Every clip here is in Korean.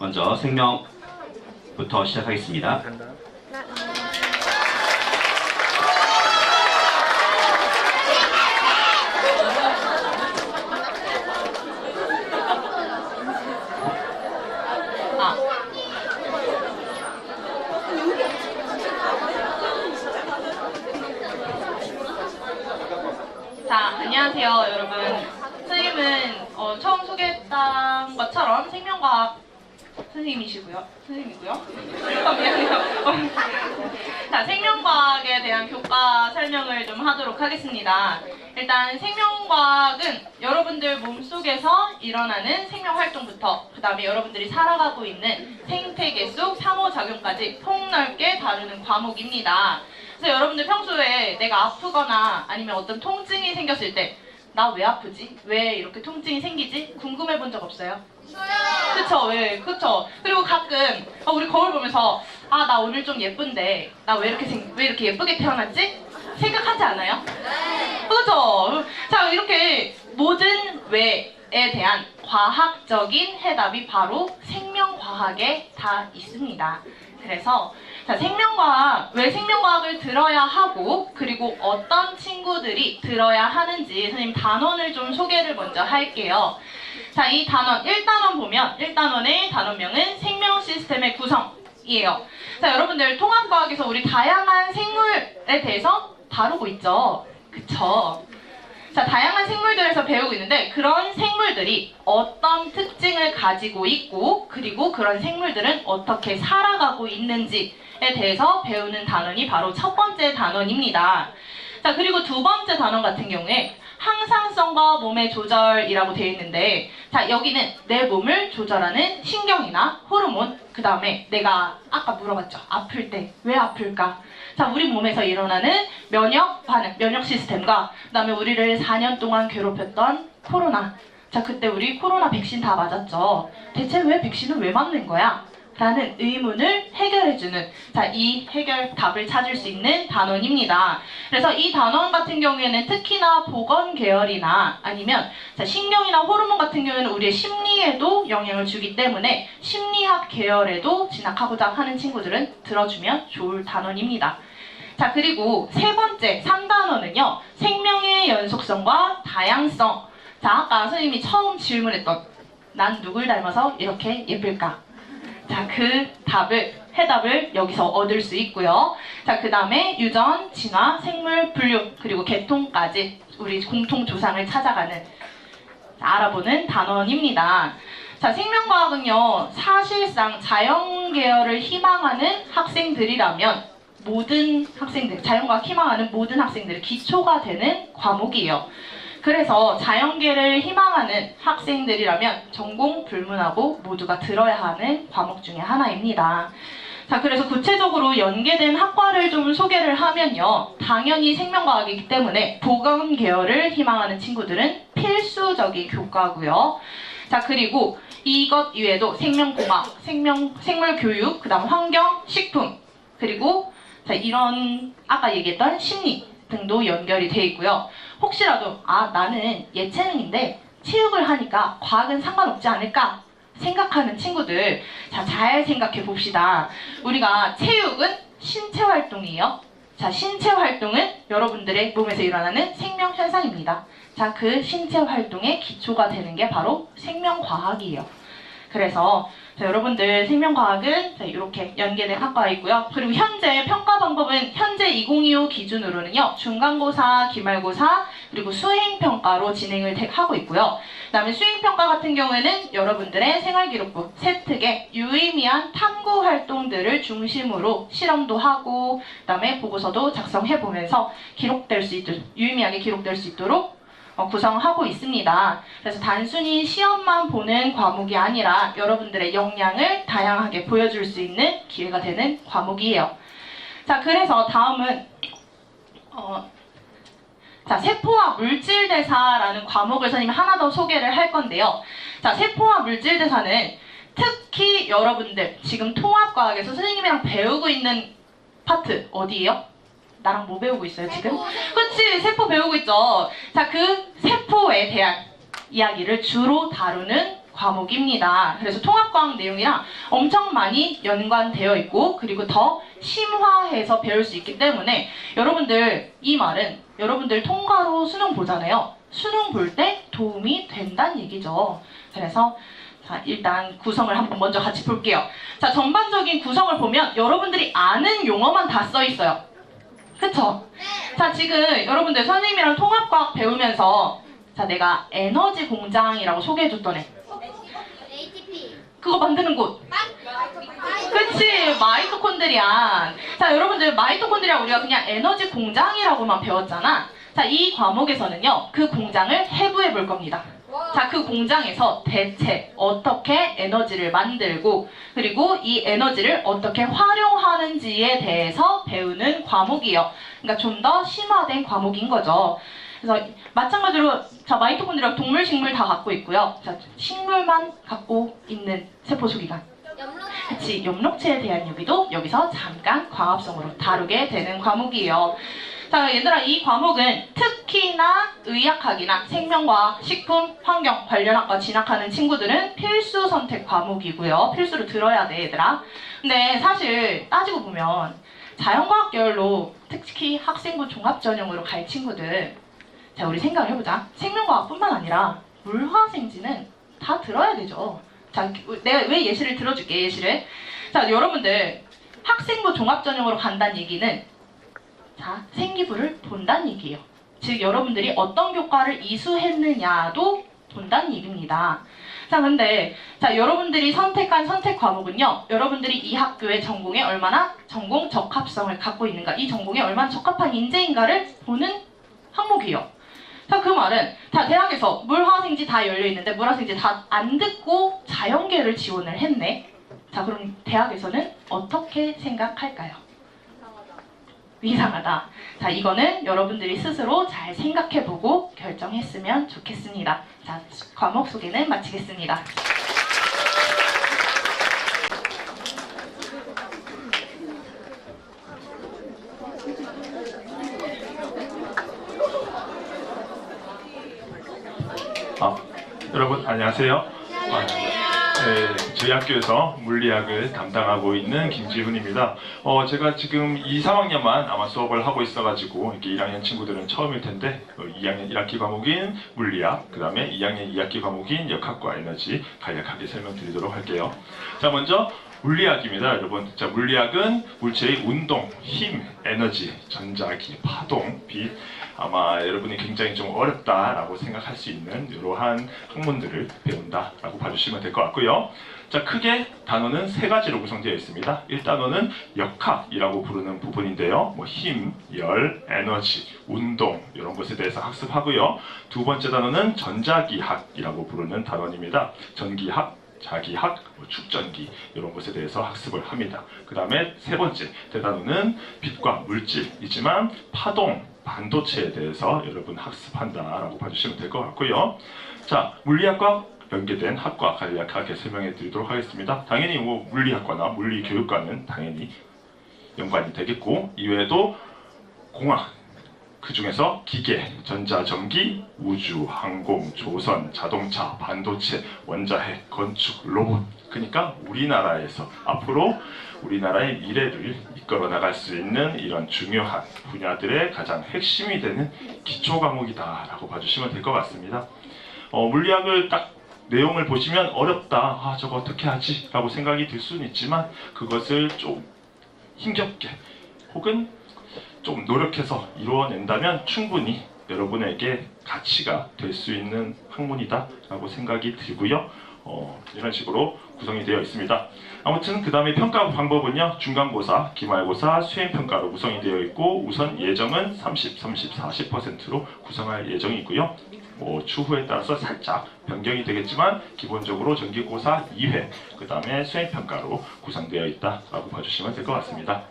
먼저 생명부터 시작하겠습니다. 자, 안녕하세요, 여러분. 선생님은 처음 소개했던 것처럼 생명과학 선생님이고요. 미안해요. 자, 생명과학에 대한 교과 설명을 좀 하도록 하겠습니다. 일단 생명과학은 여러분들 몸속에서 일어나는 생명활동부터 그 다음에 여러분들이 살아가고 있는 생태계 속 상호작용까지 폭넓게 다루는 과목입니다. 그래서 여러분들 평소에 내가 아프거나 아니면 어떤 통증이 생겼을 때 나 왜 아프지? 왜 이렇게 통증이 생기지? 궁금해 본 적 없어요? 그쵸, 왜? 그쵸. 그리고 가끔 우리 거울 보면서 나 오늘 좀 예쁜데 나 왜 이렇게 예쁘게 태어났지? 생각하지 않아요? 그쵸. 자, 이렇게 모든 왜에 대한 과학적인 해답이 바로 생명과학에 다 있습니다. 그래서 자, 생명과학, 왜 생명과학을 들어야 하고 그리고 어떤 친구들이 들어야 하는지 선생님 단원을 좀 소개를 먼저 할게요. 자, 이 단원, 1단원 보면 1단원의 단원명은 생명 시스템의 구성이에요. 자, 여러분들 통합과학에서 우리 다양한 생물에 대해서 다루고 있죠. 그쵸? 자, 다양한 생물들에서 배우고 있는데 그런 생물들이 어떤 특징을 가지고 있고 그리고 그런 생물들은 어떻게 살아가고 있는지에 대해서 배우는 단원이 바로 첫 번째 단원입니다. 자, 그리고 두 번째 단원 같은 경우에 항상성과 몸의 조절이라고 되어 있는데 자, 여기는 내 몸을 조절하는 신경이나 호르몬, 그 다음에 내가 아까 물어봤죠. 아플 때 왜 아플까? 자, 우리 몸에서 일어나는 면역 반응, 면역 시스템과 그 다음에 우리를 4년 동안 괴롭혔던 코로나. 자, 그때 우리 코로나 백신 다 맞았죠. 대체 왜 백신을 왜 맞는 거야? 라는 의문을 해결해주는 자, 이 해결 답을 찾을 수 있는 단원입니다. 그래서 이 단원 같은 경우에는 특히나 보건 계열이나 아니면 자, 신경이나 호르몬 같은 경우에는 우리의 심리에도 영향을 주기 때문에 심리학 계열에도 진학하고자 하는 친구들은 들어주면 좋을 단원입니다. 자, 그리고 세 번째 3단원은요 생명의 연속성과 다양성. 자, 아까 선생님이 처음 질문했던 난 누굴 닮아서 이렇게 예쁠까? 자, 그 해답을 여기서 얻을 수 있고요. 자, 그 다음에 유전, 진화, 생물 분류, 그리고 계통까지 우리 공통 조상을 찾아가는 알아보는 단원입니다. 자, 생명과학은요, 사실상 자연 계열을 희망하는 학생들이라면 모든 학생들, 자연과학 희망하는 모든 학생들의 기초가 되는 과목이에요. 그래서 자연계를 희망하는 학생들이라면 전공 불문하고 모두가 들어야 하는 과목 중에 하나입니다. 자, 그래서 구체적으로 연계된 학과를 좀 소개를 하면요. 당연히 생명과학이기 때문에 보건 계열을 희망하는 친구들은 필수적인 교과고요. 자, 그리고 이것 이외에도 생명공학, 생물교육, 그 다음 환경, 식품, 그리고 자, 이런 아까 얘기했던 심리 등도 연결이 돼 있고요. 혹시라도 나는 예체능인데 체육을 하니까 과학은 상관없지 않을까 생각하는 친구들 자, 잘 생각해 봅시다. 우리가 체육은 신체 활동이에요. 자, 신체 활동은 여러분들의 몸에서 일어나는 생명 현상입니다. 자, 그 신체 활동의 기초가 되는 게 바로 생명과학이에요. 그래서 자, 여러분들 생명과학은 자, 이렇게 연계된 학과이고요. 그리고 현재 평가 방법은 현재 2025 기준으로는요. 중간고사, 기말고사, 그리고 수행평가로 진행을 하고 있고요. 그 다음에 수행평가 같은 경우에는 여러분들의 생활기록부, 세특에 유의미한 탐구 활동들을 중심으로 실험도 하고 그 다음에 보고서도 작성해보면서 기록될 수 있도록 유의미하게 기록될 수 있도록 구성하고 있습니다. 그래서 단순히 시험만 보는 과목이 아니라 여러분들의 역량을 다양하게 보여줄 수 있는 기회가 되는 과목이에요. 자, 그래서 다음은 자, 세포와 물질대사라는 과목을 선생님이 하나 더 소개를 할 건데요. 자, 세포와 물질대사는 특히 여러분들 지금 통합과학에서 선생님이랑 배우고 있는 파트 어디예요? 나랑 뭐 배우고 있어요 지금? 그치, 세포 배우고 있죠. 자, 그 세포에 대한 이야기를 주로 다루는 과목입니다. 그래서 통합과학 내용이랑 엄청 많이 연관되어 있고 그리고 더 심화해서 배울 수 있기 때문에 여러분들 이 말은 여러분들 통과로 수능 보잖아요. 수능 볼 때 도움이 된다는 얘기죠. 그래서 자, 일단 구성을 한번 먼저 같이 볼게요. 자, 전반적인 구성을 보면 여러분들이 아는 용어만 다 써 있어요. 그쵸? 자, 지금 여러분들 선생님이랑 통합과학 배우면서 자, 내가 에너지 공장이라고 소개해줬던 애. ATP. 그거 만드는 곳. 그치, 마이토콘드리아. 자, 여러분들 마이토콘드리아 우리가 그냥 에너지 공장이라고만 배웠잖아. 자, 이 과목에서는요, 그 공장을 해부해 볼 겁니다. 자, 그 공장에서 대체 어떻게 에너지를 만들고 그리고 이 에너지를 어떻게 활용하는지에 대해서 배우는 과목이에요. 그러니까 좀 더 심화된 과목인 거죠. 그래서 마찬가지로 자, 마이토콘드리아 동물, 식물 다 갖고 있고요. 자, 식물만 갖고 있는 세포소기관. 그치, 엽록체에 대한 얘기도 여기서 잠깐 광합성으로 다루게 되는 과목이에요. 자, 얘들아, 이 과목은 특히나 의학학이나 생명과학, 식품, 환경 관련 학과 진학하는 친구들은 필수 선택 과목이고요. 필수로 들어야 돼, 얘들아. 근데 사실 따지고 보면 자연과학 계열로 특히 학생부 종합 전형으로 갈 친구들, 자, 우리 생각을 해보자. 생명과학뿐만 아니라 물화생지는 다 들어야 되죠. 자, 내가 왜 예시를 들어줄게, 예시를. 자, 여러분들 학생부 종합 전형으로 간다는 얘기는 자, 생기부를 본다는 얘기예요. 즉, 여러분들이 어떤 교과를 이수했느냐도 본다는 얘기입니다. 자, 근데 자, 여러분들이 선택한 선택 과목은요, 여러분들이 이 학교의 전공에 얼마나 전공 적합성을 갖고 있는가, 이 전공에 얼마나 적합한 인재인가를 보는 항목이에요. 자, 그 말은 자, 대학에서 물화생지 다 열려있는데 물화생지 다 안 듣고 자연계를 지원을 했네. 자, 그럼 대학에서는 어떻게 생각할까요? 이상하다. 자, 이거는 여러분들이 스스로 잘 생각해보고 결정했으면 좋겠습니다. 자, 과목 소개는 마치겠습니다. 여러분 안녕하세요. 저희 학교에서 물리학을 담당하고 있는 김지훈입니다. 제가 지금 2, 3학년만 아마 수업을 하고 있어가지고 이렇게 1학년 친구들은 처음일 텐데 2학년 1학기 과목인 물리학, 그 다음에 2학년 2학기 과목인 역학과 에너지 간략하게 설명드리도록 할게요. 자, 먼저 물리학입니다, 여러분. 자, 물리학은 물체의 운동, 힘, 에너지, 전자기, 파동, 빛, 아마 여러분이 굉장히 좀 어렵다라고 생각할 수 있는 이러한 학문들을 배운다라고 봐주시면 될 것 같고요. 자, 크게 단어는 세 가지로 구성되어 있습니다. 1단원은 역학이라고 부르는 부분인데요. 뭐 힘, 열, 에너지, 운동 이런 것에 대해서 학습하고요. 두 번째 단어는 전자기학이라고 부르는 단원입니다. 전기학, 자기학, 축전기 이런 것에 대해서 학습을 합니다. 그 다음에 세 번째 대단원은 빛과 물질이지만 파동, 반도체에 대해서 여러분 학습한다라고 봐주시면 될 것 같고요. 자, 물리학과 연계된 학과 간략하게 설명해 드리도록 하겠습니다. 당연히 뭐 물리학과나 물리교육과는 당연히 연관이 되겠고, 이외에도 공학, 그 중에서 기계, 전자전기, 우주, 항공, 조선, 자동차, 반도체, 원자핵, 건축, 로봇. 그러니까 우리나라에서 앞으로 우리나라의 미래를 이끌어 나갈 수 있는 이런 중요한 분야들의 가장 핵심이 되는 기초 과목이다라고 봐주시면 될 것 같습니다. 물리학을 딱 내용을 보시면 어렵다, 저거 어떻게 하지? 라고 생각이 들 수는 있지만 그것을 좀 힘겹게 혹은 좀 노력해서 이루어낸다면 충분히 여러분에게 가치가 될 수 있는 학문이다 라고 생각이 들고요. 이런 식으로 구성이 되어 있습니다. 아무튼 그 다음에 평가 방법은요, 중간고사, 기말고사, 수행평가로 구성이 되어 있고, 우선 예정은 30, 30, 40%로 구성할 예정이고요. 추후에 따라서 살짝 변경이 되겠지만 기본적으로 정기고사 2회, 그 다음에 수행평가로 구성되어 있다라고 봐주시면 될 것 같습니다.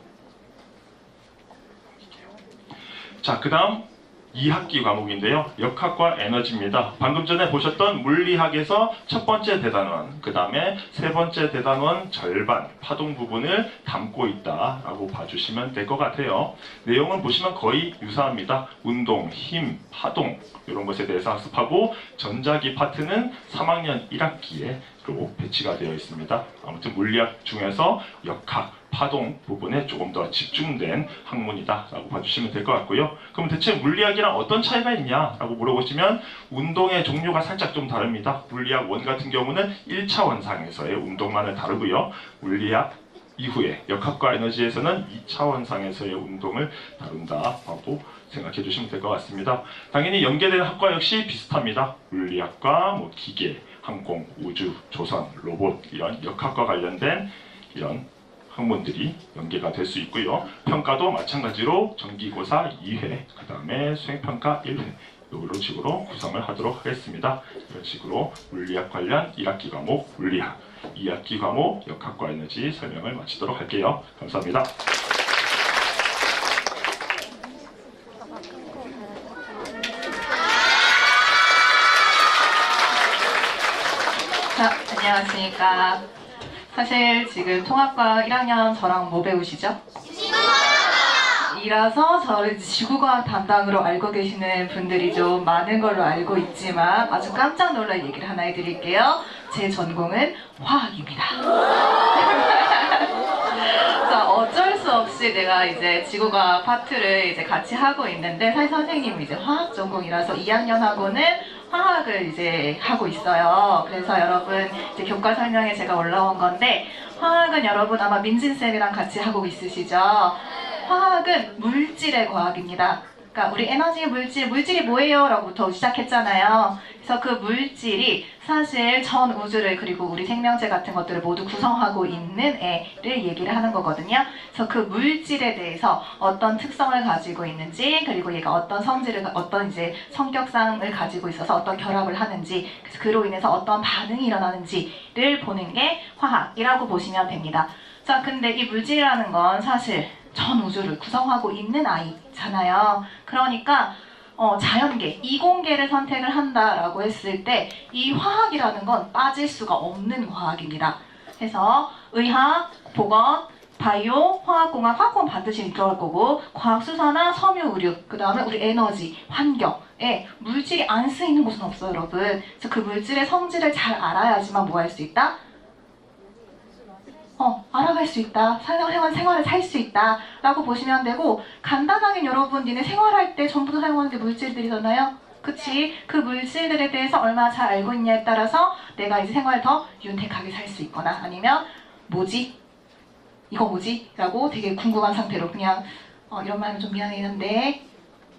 자, 그 다음 2학기 과목인데요. 역학과 에너지입니다. 방금 전에 보셨던 물리학에서 첫 번째 대단원, 그 다음에 세 번째 대단원 절반, 파동 부분을 담고 있다라고 봐주시면 될 것 같아요. 내용은 보시면 거의 유사합니다. 운동, 힘, 파동 이런 것에 대해서 학습하고 전자기 파트는 3학년 1학기에로 배치가 되어 있습니다. 아무튼 물리학 중에서 역학, 파동 부분에 조금 더 집중된 학문이다라고 봐주시면 될 것 같고요. 그럼 대체 물리학이랑 어떤 차이가 있냐라고 물어보시면 운동의 종류가 살짝 좀 다릅니다. 물리학 1 같은 경우는 1차 원상에서의 운동만을 다루고요. 물리학 이후에 역학과 에너지에서는 2차 원상에서의 운동을 다룬다라고 생각해 주시면 될 것 같습니다. 당연히 연계되는 학과 역시 비슷합니다. 물리학과 뭐 기계, 항공, 우주, 조선, 로봇 이런 역학과 관련된 이런 학문들이 연계가 될 수 있고요. 평가도 마찬가지로 정기고사 2회, 그 다음에 수행평가 1회 이런 식으로 구성을 하도록 하겠습니다. 이런 식으로 물리학 관련 1학기 과목 물리학, 2학기 과목 역학과 에너지 설명을 마치도록 할게요. 감사합니다. 자, 안녕하십니까. 사실 지금 통합과학 1학년 저랑 뭐 배우시죠? 이라서 저를 지구과학 담당으로 알고 계시는 분들이 좀 많은 걸로 알고 있지만 아주 깜짝 놀랄 얘기를 하나 해드릴게요. 제 전공은 화학입니다. 자, 어쩔 수 없이 내가 이제 지구과학 파트를 이제 같이 하고 있는데 사실 선생님은 이제 화학 전공이라서 2학년하고는 화학을 이제 하고 있어요. 그래서 여러분 이제 교과 설명에 제가 올라온 건데 화학은 여러분 아마 민진쌤이랑 같이 하고 있으시죠? 화학은 물질의 과학입니다. 그러니까 우리 에너지 물질이 뭐예요? 라고부터 시작했잖아요. 그래서 그 물질이 사실 전 우주를 그리고 우리 생명체 같은 것들을 모두 구성하고 있는 애를 얘기를 하는 거거든요. 그래서 그 물질에 대해서 어떤 특성을 가지고 있는지 그리고 얘가 어떤 성질을 어떤 이제 성격상을 가지고 있어서 어떤 결합을 하는지 그래서 그로 인해서 어떤 반응이 일어나는지를 보는 게 화학이라고 보시면 됩니다. 자, 근데 이 물질이라는 건 사실 전 우주를 구성하고 있는 아이잖아요. 그러니까 자연계, 이공계를 선택을 한다라고 했을 때 이 화학이라는 건 빠질 수가 없는 과학입니다. 그래서 의학, 보건, 바이오, 화학공학, 화학공학 반드시 들어갈 거고 과학수사나 섬유, 의료, 그 다음에 우리 에너지, 환경에 물질이 안 쓰이는 곳은 없어요, 여러분. 그래서 그 물질의 성질을 잘 알아야지만 뭐 할 수 있다? 알아갈 수 있다. 생활을 살 수 있다. 라고 보시면 되고 간단하게 여러분 니네 생활할 때 전부 다 사용하는 게 물질들이잖아요. 그치? 그 물질들에 대해서 얼마나 잘 알고 있냐에 따라서 내가 이제 생활을 더 윤택하게 살 수 있거나 아니면 뭐지? 이거 뭐지? 라고 되게 궁금한 상태로 그냥 이런 말 하면 좀 미안하긴 한데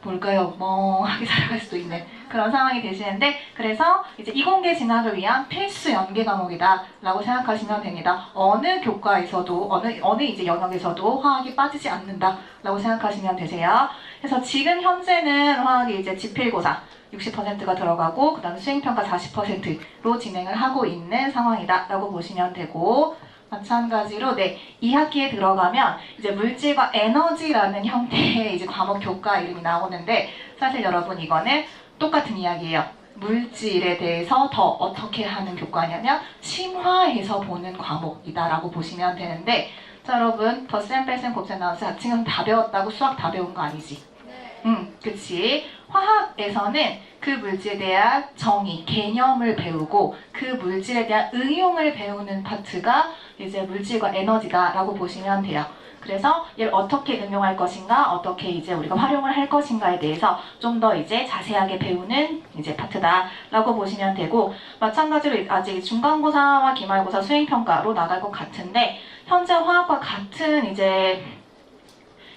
뭘까요? 멍하게 살아갈 수도 있는 그런 상황이 되시는데 그래서 이제 이공계 진학을 위한 필수 연계 과목이다 라고 생각하시면 됩니다. 어느 교과에서도 어느 이제 영역에서도 화학이 빠지지 않는다 라고 생각하시면 되세요. 그래서 지금 현재는 화학이 이제 지필고사 60%가 들어가고 그 다음에 수행평가 40%로 진행을 하고 있는 상황이다 라고 보시면 되고 마찬가지로 2학기에 들어가면 이제 물질과 에너지라는 형태의 이제 과목 교과 이름이 나오는데 사실 여러분 이거는 똑같은 이야기예요. 물질에 대해서 더 어떻게 하는 교과냐면 심화해서 보는 과목이다라고 보시면 되는데 자 여러분 덧셈 뺄셈 곱셈 나눠서 지금 다 배웠다고 수학 다 배운 거 아니지? 그치. 화학에서는 그 물질에 대한 정의, 개념을 배우고 그 물질에 대한 응용을 배우는 파트가 이제 물질과 에너지다라고 보시면 돼요. 그래서 얘를 어떻게 응용할 것인가, 어떻게 이제 우리가 활용을 할 것인가에 대해서 좀 더 이제 자세하게 배우는 이제 파트다라고 보시면 되고 마찬가지로 아직 중간고사와 기말고사 수행평가로 나갈 것 같은데 현재 화학과 같은 이제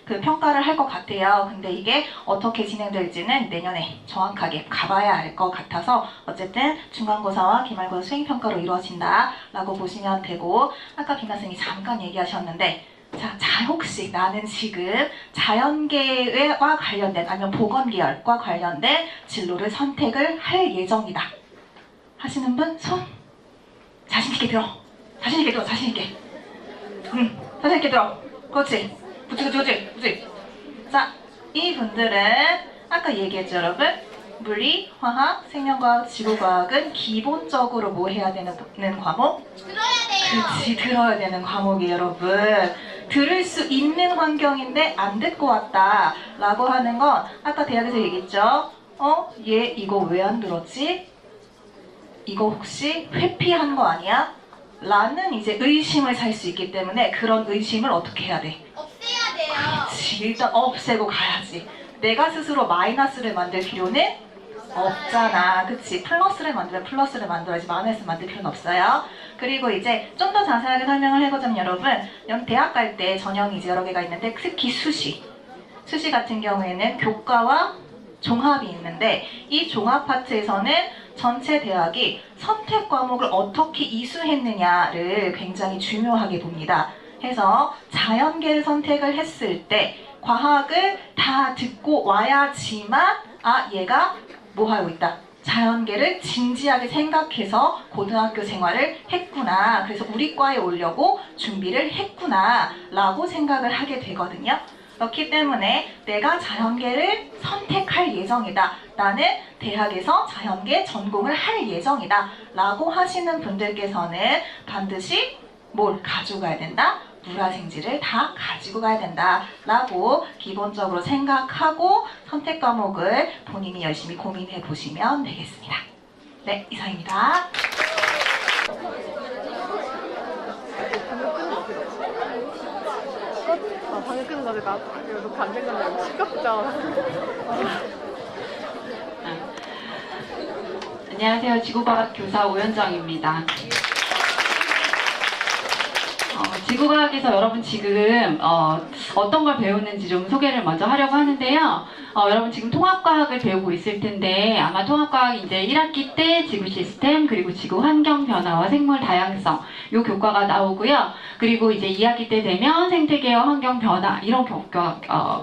그 평가를 할 것 같아요. 근데 이게 어떻게 진행될지는 내년에 정확하게 가봐야 알 것 같아서 어쨌든 중간고사와 기말고사 수행평가로 이루어진다라고 보시면 되고 아까 김나선생님이 잠깐 얘기하셨는데 자, 혹시 나는 지금 자연계와 관련된 아니면 보건계열과 관련된 진로를 선택을 할 예정이다 하시는 분 손? 자신있게 들어. 자신있게 들어. 자신있게. 자신있게 들어. 그렇지. 그치. 자, 이 분들은 아까 얘기했죠, 여러분? 물리, 화학, 생명과학, 지구과학은 기본적으로 뭐 해야 되는 과목? 들어야 돼요. 그치, 들어야 되는 과목이에요, 여러분. 들을 수 있는 환경인데 안 듣고 왔다 라고 하는 건 아까 대학에서 얘기했죠? 얘 이거 왜 안 들었지? 이거 혹시 회피한 거 아니야? 라는 이제 의심을 살 수 있기 때문에 그런 의심을 어떻게 해야 돼? 없애야 돼요. 그치, 일단 없애고 가야지. 내가 스스로 마이너스를 만들 필요는 없잖아. 그치? 플러스를 만들면 플러스를 만들어야지 마이너스를 만들 필요는 없어요. 그리고 이제 좀 더 자세하게 설명을 해보자면 여러분, 대학 갈 때 전형이 이제 여러 개가 있는데 특히 수시 같은 경우에는 교과와 종합이 있는데 이 종합 파트에서는 전체 대학이 선택 과목을 어떻게 이수했느냐를 굉장히 중요하게 봅니다. 해서 자연계를 선택을 했을 때 과학을 다 듣고 와야지만 얘가 뭐 하고 있다. 자연계를 진지하게 생각해서 고등학교 생활을 했구나. 그래서 우리 과에 오려고 준비를 했구나 라고 생각을 하게 되거든요. 그렇기 때문에 내가 자연계를 선택할 예정이다. 나는 대학에서 자연계 전공을 할 예정이다. 라고 하시는 분들께서는 반드시 뭘 가져가야 된다? 물화생지를 다 가지고 가야 된다. 라고 기본적으로 생각하고 선택 과목을 본인이 열심히 고민해 보시면 되겠습니다. 네, 이상입니다. 방금 끊은 거지. 나 이거 감정 간다. 시끄럽다. 안녕하세요. 지구과학 교사 오현정입니다. 지구과학에서 여러분 지금 어떤 걸 배우는지 좀 소개를 먼저 하려고 하는데요. 여러분 지금 통합과학을 배우고 있을 텐데 아마 통합과학 이제 1학기 때 지구 시스템 그리고 지구 환경 변화와 생물 다양성 요 교과가 나오고요. 그리고 이제 2학기 때 되면 생태계와 환경 변화 이런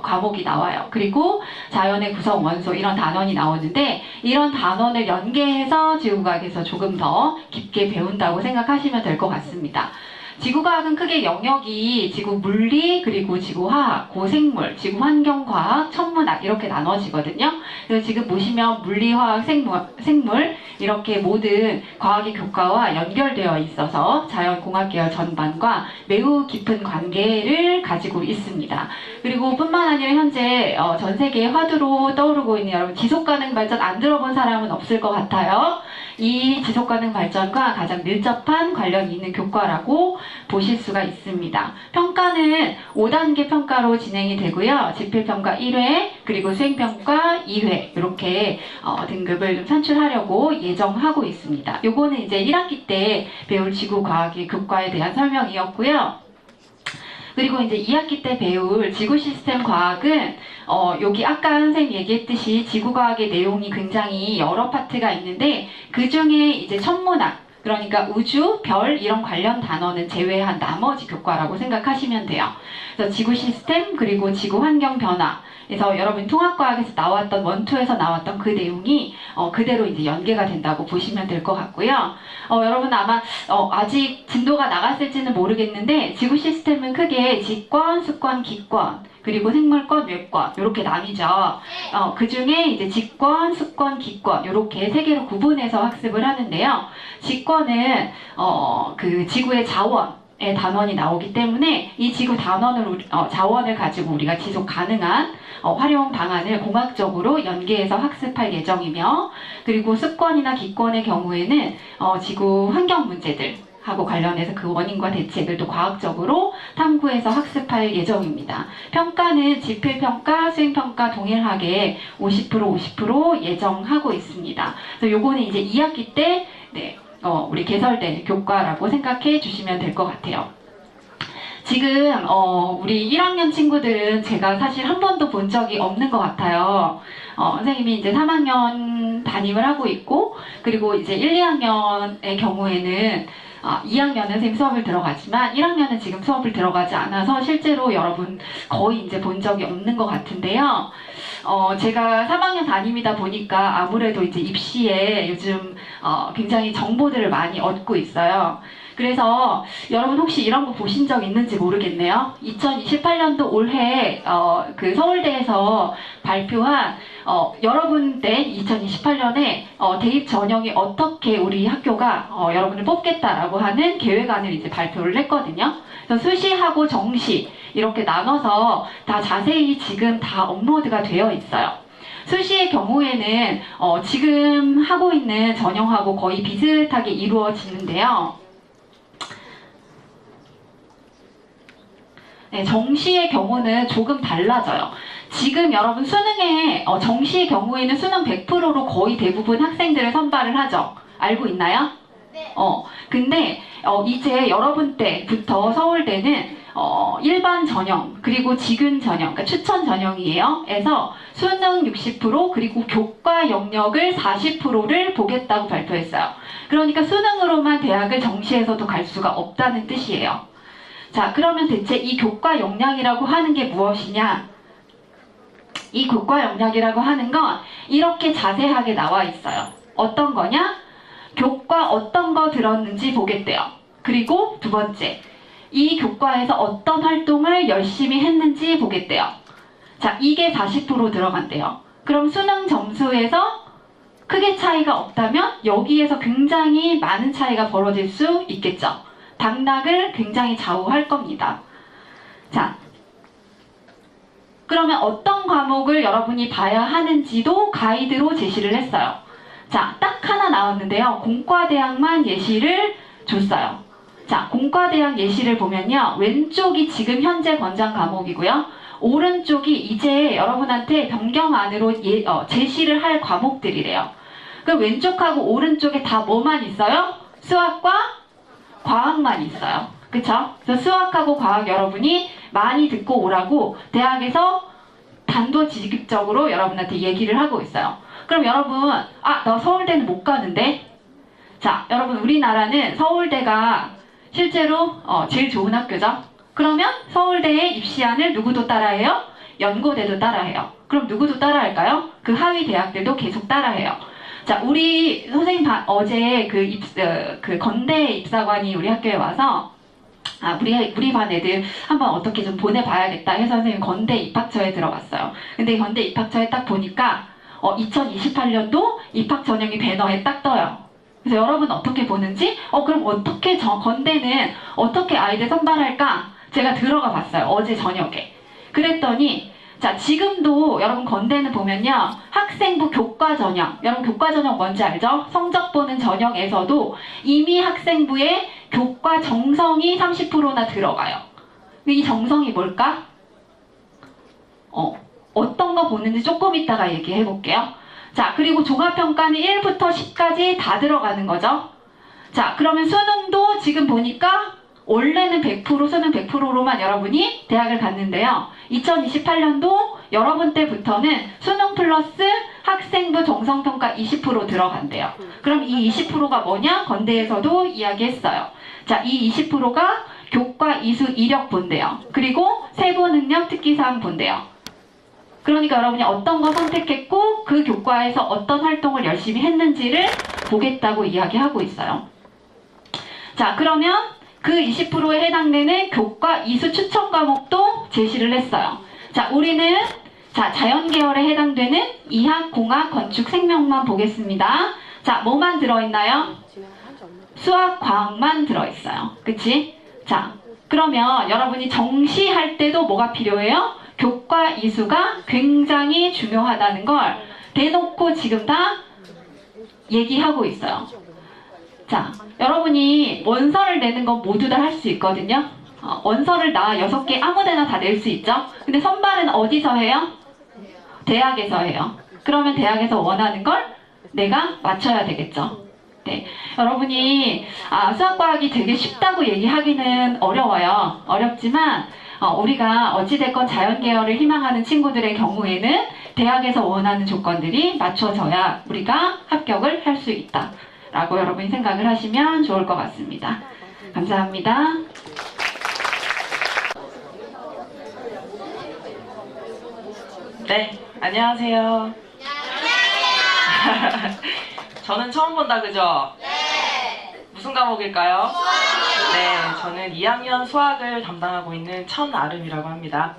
과목이 나와요. 그리고 자연의 구성 원소 이런 단원이 나오는데 이런 단원을 연계해서 지구과학에서 조금 더 깊게 배운다고 생각하시면 될 것 같습니다. 지구과학은 크게 영역이 지구 물리, 그리고 지구화학, 고생물, 지구환경과학, 천문학 이렇게 나눠지거든요. 그래서 지금 보시면 물리, 화학, 생물 이렇게 모든 과학의 교과와 연결되어 있어서 자연공학 계열 전반과 매우 깊은 관계를 가지고 있습니다. 그리고 뿐만 아니라 현재 전 세계의 화두로 떠오르고 있는 여러분 지속가능 발전 안 들어본 사람은 없을 것 같아요. 이 지속가능 발전과 가장 밀접한 관련이 있는 교과라고 보실 수가 있습니다. 평가는 5단계 평가로 진행이 되고요. 지필평가 1회 그리고 수행평가 2회 이렇게 등급을 좀 산출하려고 예정하고 있습니다. 요거는 이제 1학기 때 배울 지구과학의 교과에 대한 설명이었고요. 그리고 이제 2학기 때 배울 지구 시스템 과학은 여기 아까 선생님 얘기했듯이 지구과학의 내용이 굉장히 여러 파트가 있는데 그 중에 이제 천문학 그러니까 우주, 별 이런 관련 단어는 제외한 나머지 교과라고 생각하시면 돼요. 그래서 지구 시스템 그리고 지구 환경 변화 그래서 여러분 통합과학에서 나왔던 원투에서 나왔던 그 내용이 그대로 이제 연계가 된다고 보시면 될 것 같고요. 여러분 아마 아직 진도가 나갔을지는 모르겠는데 지구 시스템은 크게 직권, 수권, 기권 그리고 생물권, 외권 이렇게 나뉘죠. 그 중에 이제 직권, 수권, 기권 이렇게 세 개로 구분해서 학습을 하는데요. 직권은 그 지구의 자원의 단원이 나오기 때문에 이 지구 자원을 가지고 우리가 지속 가능한 활용 방안을 공학적으로 연계해서 학습할 예정이며 그리고 수권이나 기권의 경우에는 지구 환경 문제들 하고 관련해서 그 원인과 대책을 또 과학적으로 탐구해서 학습할 예정입니다. 평가는 지필평가, 수행평가 동일하게 50% 예정하고 있습니다. 그래서 요거는 이제 2학기 때 우리 개설된 교과라고 생각해 주시면 될 것 같아요. 지금 우리 1학년 친구들은 제가 사실 한 번도 본 적이 없는 것 같아요. 선생님이 이제 3학년 담임을 하고 있고 그리고 이제 1, 2학년의 경우에는 2학년은 선생님 수업을 들어가지만 1학년은 지금 수업을 들어가지 않아서 실제로 여러분 거의 이제 본 적이 없는 것 같은데요. 제가 3학년 담임이다 보니까 아무래도 이제 입시에 요즘 굉장히 정보들을 많이 얻고 있어요. 그래서 여러분 혹시 이런 거 보신 적 있는지 모르겠네요. 2028년도 올해 그 서울대에서 발표한 여러분 때 2028년에 대입 전형이 어떻게 우리 학교가 여러분을 뽑겠다라고 하는 계획안을 이제 발표를 했거든요. 그래서 수시하고 정시 이렇게 나눠서 다 자세히 지금 다 업로드가 되어 있어요. 수시의 경우에는 지금 하고 있는 전형하고 거의 비슷하게 이루어지는데요. 네, 정시의 경우는 조금 달라져요. 지금 여러분 수능에 정시의 경우에는 수능 100%로 거의 대부분 학생들을 선발을 하죠. 알고 있나요? 네. 근데 이제 여러분 때부터 서울대는 일반 전형 그리고 직윤 전형, 그러니까 추천 전형이에요. 에서 수능 60% 그리고 교과 영역을 40%를 보겠다고 발표했어요. 그러니까 수능으로만 대학을 정시에서도 갈 수가 없다는 뜻이에요. 자, 그러면 대체 이 교과 역량이라고 하는 게 무엇이냐? 이 교과 역량이라고 하는 건 이렇게 자세하게 나와 있어요. 어떤 거냐? 교과 어떤 거 들었는지 보겠대요. 그리고 두 번째, 이 교과에서 어떤 활동을 열심히 했는지 보겠대요. 자, 이게 40% 들어간대요. 그럼 수능 점수에서 크게 차이가 없다면 여기에서 굉장히 많은 차이가 벌어질 수 있겠죠. 당락을 굉장히 좌우할 겁니다. 자, 그러면 어떤 과목을 여러분이 봐야 하는지도 가이드로 제시를 했어요. 자, 딱 하나 나왔는데요. 공과대학만 예시를 줬어요. 자, 공과대학 예시를 보면요. 왼쪽이 지금 현재 권장 과목이고요. 오른쪽이 이제 여러분한테 변경안으로 제시를 할 과목들이래요. 그 왼쪽하고 오른쪽에 다 뭐만 있어요? 수학과 과학만 있어요. 그쵸? 그래서 수학하고 과학 여러분이 많이 듣고 오라고 대학에서 단도직입적으로 여러분한테 얘기를 하고 있어요. 그럼 여러분, 나 서울대는 못 가는데? 자, 여러분 우리나라는 서울대가 실제로 제일 좋은 학교죠? 그러면 서울대에 입시안을 누구도 따라해요? 연고대도 따라해요. 그럼 누구도 따라할까요? 그 하위 대학들도 계속 따라해요. 자, 우리 선생님 어제 그 건대 입사관이 우리 학교에 와서 우리 반 애들 한번 어떻게 좀 보내봐야겠다 해서 선생님 건대 입학처에 들어갔어요. 근데 건대 입학처에 딱 보니까 2028년도 입학 전형이 배너에 딱 떠요. 그래서 여러분 어떻게 보는지 그럼 어떻게 건대는 어떻게 아이들 선발할까? 제가 들어가 봤어요. 어제 저녁에. 그랬더니 자, 지금도 여러분 건대는 보면요. 학생부 교과 전형. 여러분 교과 전형 뭔지 알죠? 성적 보는 전형에서도 이미 학생부에 교과 정성이 30%나 들어가요. 근데 이 정성이 뭘까? 어떤 거 보는지 조금 이따가 얘기해 볼게요. 자, 그리고 종합평가는 1부터 10까지 다 들어가는 거죠. 자, 그러면 수능도 지금 보니까 원래는 100% 수능 100%로만 여러분이 대학을 갔는데요. 2028년도 여러분 때부터는 수능 플러스 학생부 정성평가 20% 들어간대요. 그럼 이 20%가 뭐냐? 건대에서도 이야기했어요. 자, 이 20%가 교과 이수 이력 본대요. 그리고 세부 능력 특기사항 본대요. 그러니까 여러분이 어떤 거 선택했고 그 교과에서 어떤 활동을 열심히 했는지를 보겠다고 이야기하고 있어요. 자, 그러면 그 20%에 해당되는 교과 이수 추천 과목도 제시를 했어요. 자, 우리는 자연계열에 해당되는 이학, 공학, 건축, 생명만 보겠습니다. 자, 뭐만 들어있나요? 수학, 과학만 들어있어요. 그치? 자, 그러면 여러분이 정시할 때도 뭐가 필요해요? 교과 이수가 굉장히 중요하다는 걸 대놓고 지금 다 얘기하고 있어요. 자, 여러분이 원서를 내는 건 모두 다 할 수 있거든요. 원서를 6개 아무데나 다 낼 수 있죠. 근데 선발은 어디서 해요? 대학에서 해요. 그러면 대학에서 원하는 걸 내가 맞춰야 되겠죠. 네, 여러분이 수학과학이 되게 쉽다고 얘기하기는 어려워요. 어렵지만 우리가 어찌됐건 자연계열을 희망하는 친구들의 경우에는 대학에서 원하는 조건들이 맞춰져야 우리가 합격을 할 수 있다 라고 여러분이 생각을 하시면 좋을 것 같습니다. 감사합니다. 네, 안녕하세요. 저는 처음 본다, 그죠? 네. 무슨 과목일까요? 네, 저는 2학년 수학을 담당하고 있는 천아름이라고 합니다.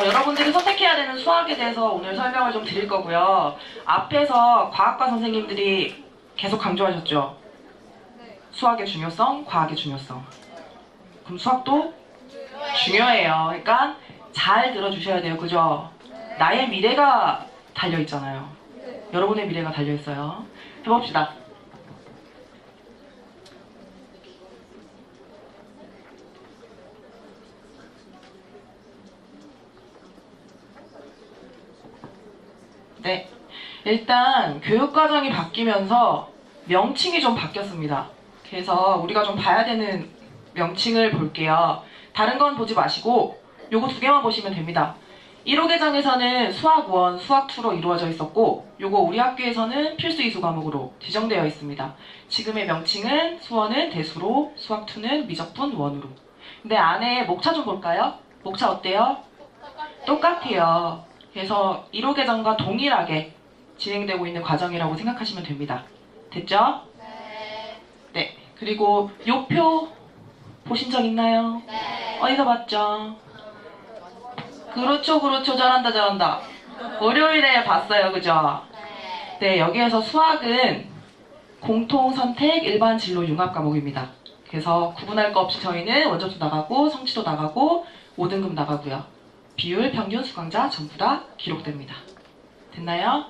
여러분들이 선택해야 되는 수학에 대해서 오늘 설명을 좀 드릴 거고요. 앞에서 과학과 선생님들이 계속 강조하셨죠? 수학의 중요성, 과학의 중요성. 그럼 수학도 중요해요. 그러니까 잘 들어주셔야 돼요. 그죠? 나의 미래가 달려있잖아요. 여러분의 미래가 달려있어요. 해봅시다. 네. 일단 교육과정이 바뀌면서 명칭이 좀 바뀌었습니다. 그래서 우리가 좀 봐야 되는 명칭을 볼게요. 다른 건 보지 마시고 요거 두 개만 보시면 됩니다. 1호 개정에서는 수학 1, 수학 2로 이루어져 있었고 요거 우리 학교에서는 필수 이수 과목으로 지정되어 있습니다. 지금의 명칭은 수원은 대수로, 수학 2는 미적분 1으로. 근데 안에 목차 좀 볼까요? 목차 어때요? 똑같아요. 그래서 1호 개정과 동일하게 진행되고 있는 과정이라고 생각하시면 됩니다. 됐죠? 네. 그리고 요 표 보신 적 있나요? 어디서 봤죠? 그렇죠, 그렇죠. 잘한다, 잘한다. 월요일에 봤어요, 그죠? 네, 여기에서 수학은 공통선택 일반 진로 융합 과목입니다. 그래서 구분할 거 없이 저희는 원점수 나가고 성취도 나가고 5등급 나가고요. 비율, 평균, 수강자 전부 다 기록됩니다. 됐나요?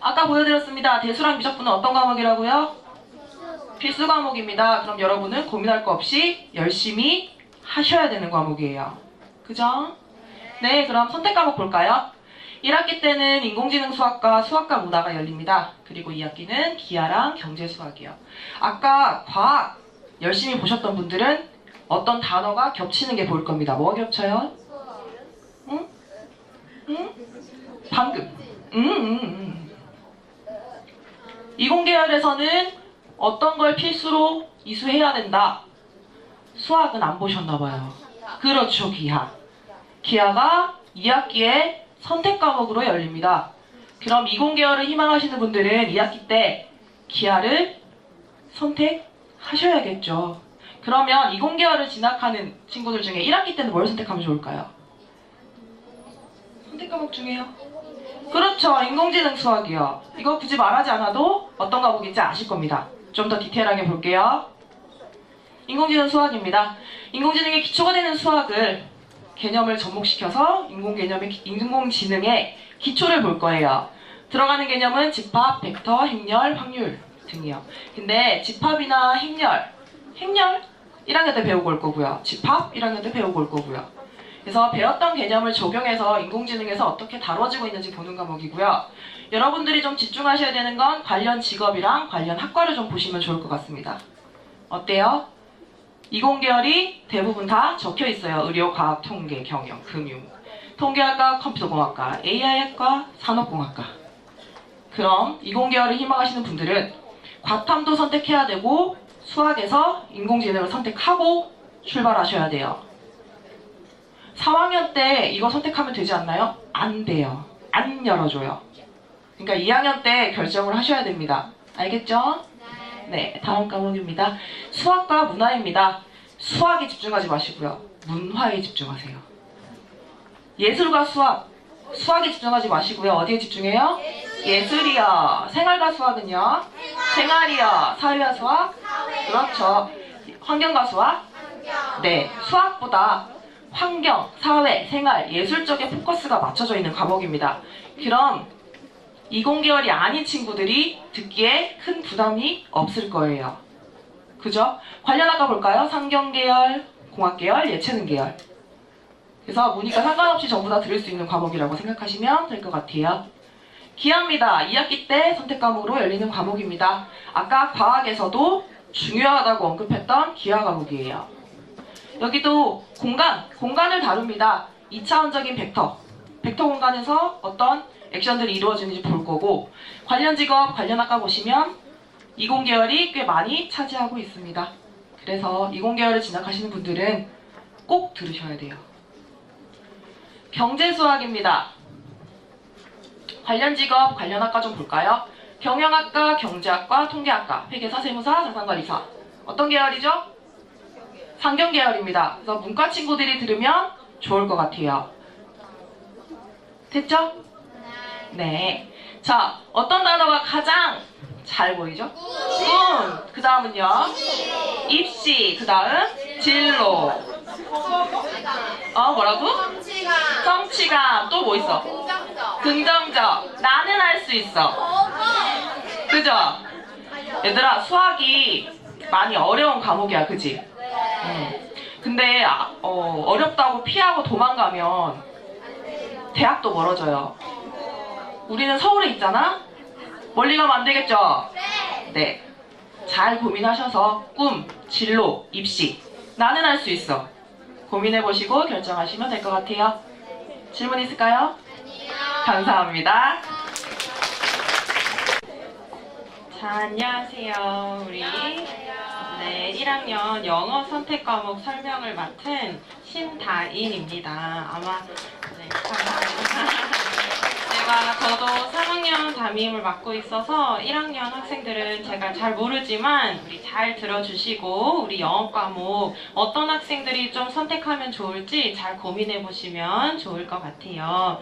아까 보여드렸습니다. 대수랑 미적분은 어떤 과목이라고요? 필수 과목입니다. 그럼 여러분은 고민할 거 없이 열심히 하셔야 되는 과목이에요. 그죠? 네, 그럼 선택 과목 볼까요? 1학기 때는 인공지능 수학과 수학과 문화가 열립니다. 그리고 2학기는 기하랑 경제 수학이요. 아까 과학 열심히 보셨던 분들은 어떤 단어가 겹치는 게 보일 겁니다. 뭐가 겹쳐요? 응? 응? 방금. 이공계열에서는 어떤 걸 필수로 이수해야 된다. 수학은 안 보셨나봐요. 그렇죠, 기하. 기하가 2학기에 선택 과목으로 열립니다. 그럼 이공계열을 희망하시는 분들은 2학기 때 기하를 선택하셔야겠죠. 그러면 이공계열을 진학하는 친구들 중에 1학기 때는 뭘 선택하면 좋을까요? 선택 과목 중에요? 그렇죠. 인공지능 수학이요. 이거 굳이 말하지 않아도 어떤 과목인지 아실 겁니다. 좀 더 디테일하게 볼게요. 인공지능 수학입니다. 인공지능의 기초가 되는 수학을 개념을 접목시켜서 인공지능의 기초를 볼 거예요. 들어가는 개념은 집합, 벡터, 행렬, 확률 등이요. 근데 집합이나 행렬 1학년 때 배우고 올 거고요. 집합 1학년 때 배우고 올 거고요. 그래서 배웠던 개념을 적용해서 인공지능에서 어떻게 다뤄지고 있는지 보는 과목이고요. 여러분들이 좀 집중하셔야 되는 건 관련 직업이랑 관련 학과를 좀 보시면 좋을 것 같습니다. 어때요? 이공계열이 대부분 다 적혀 있어요. 의료, 과학, 통계, 경영, 금융, 통계학과, 컴퓨터공학과, AI학과, 산업공학과. 그럼 이공계열을 희망하시는 분들은 과탐도 선택해야 되고 수학에서 인공지능을 선택하고 출발하셔야 돼요. 4학년 때 이거 선택하면 되지 않나요? 안 돼요. 안 열어줘요. 그러니까 2학년 때 결정을 하셔야 됩니다. 알겠죠? 네, 다음 과목입니다. 수학과 문화입니다. 수학에 집중하지 마시고요. 문화에 집중하세요. 예술과 수학, 수학에 집중하지 마시고요. 어디에 집중해요? 예술이요. 생활과 수학은요? 생활이요. 사회와 수학? 그렇죠. 환경과 수학? 네, 수학보다 환경, 사회, 생활, 예술 쪽에 포커스가 맞춰져 있는 과목입니다. 그럼 이공계열이 아닌 친구들이 듣기에 큰 부담이 없을 거예요. 그죠? 관련 학과 볼까요? 상경계열, 공학계열, 예체능계열. 그래서 문이과 상관없이 전부 다 들을 수 있는 과목이라고 생각하시면 될 것 같아요. 기하입니다. 2학기 때 선택 과목으로 열리는 과목입니다. 아까 과학에서도 중요하다고 언급했던 기하 과목이에요. 여기도 공간을 다룹니다. 2차원적인 벡터 공간에서 어떤 액션들이 이루어지는지 볼 거고, 관련 직업, 관련 학과 보시면 이공계열이 꽤 많이 차지하고 있습니다. 그래서 이공계열을 진학하시는 분들은 꼭 들으셔야 돼요. 경제수학입니다. 관련 직업, 관련 학과 좀 볼까요? 경영학과, 경제학과, 통계학과, 회계사, 세무사, 자산관리사. 어떤 계열이죠? 상경 계열입니다. 그래서 문과 친구들이 들으면 좋을 것 같아요. 됐죠? 네. 자, 어떤 단어가 가장 잘 보이죠? 꿈. 그 다음은요? 입시. 그 다음 진로. 뭐라고? 성취감. 성취감. 또 뭐 있어? 긍정적. 긍정적. 나는 할 수 있어. 그죠? 얘들아, 수학이 많이 어려운 과목이야, 그지? 근데 어렵다고 피하고 도망가면 대학도 멀어져요. 우리는 서울에 있잖아? 멀리 가면 안 되겠죠? 네. 잘 고민하셔서 꿈, 진로, 입시. 나는 할 수 있어. 고민해보시고 결정하시면 될 것 같아요. 질문 있을까요? 감사합니다. 자, 안녕하세요. 우리 1학년 영어 선택 과목 설명을 맡은 신다인입니다. 감사합니다. 저도 3학년 담임을 맡고 있어서 1학년 학생들은 제가 잘 모르지만 우리 잘 들어주시고 우리 영어 과목 어떤 학생들이 좀 선택하면 좋을지 잘 고민해 보시면 좋을 것 같아요.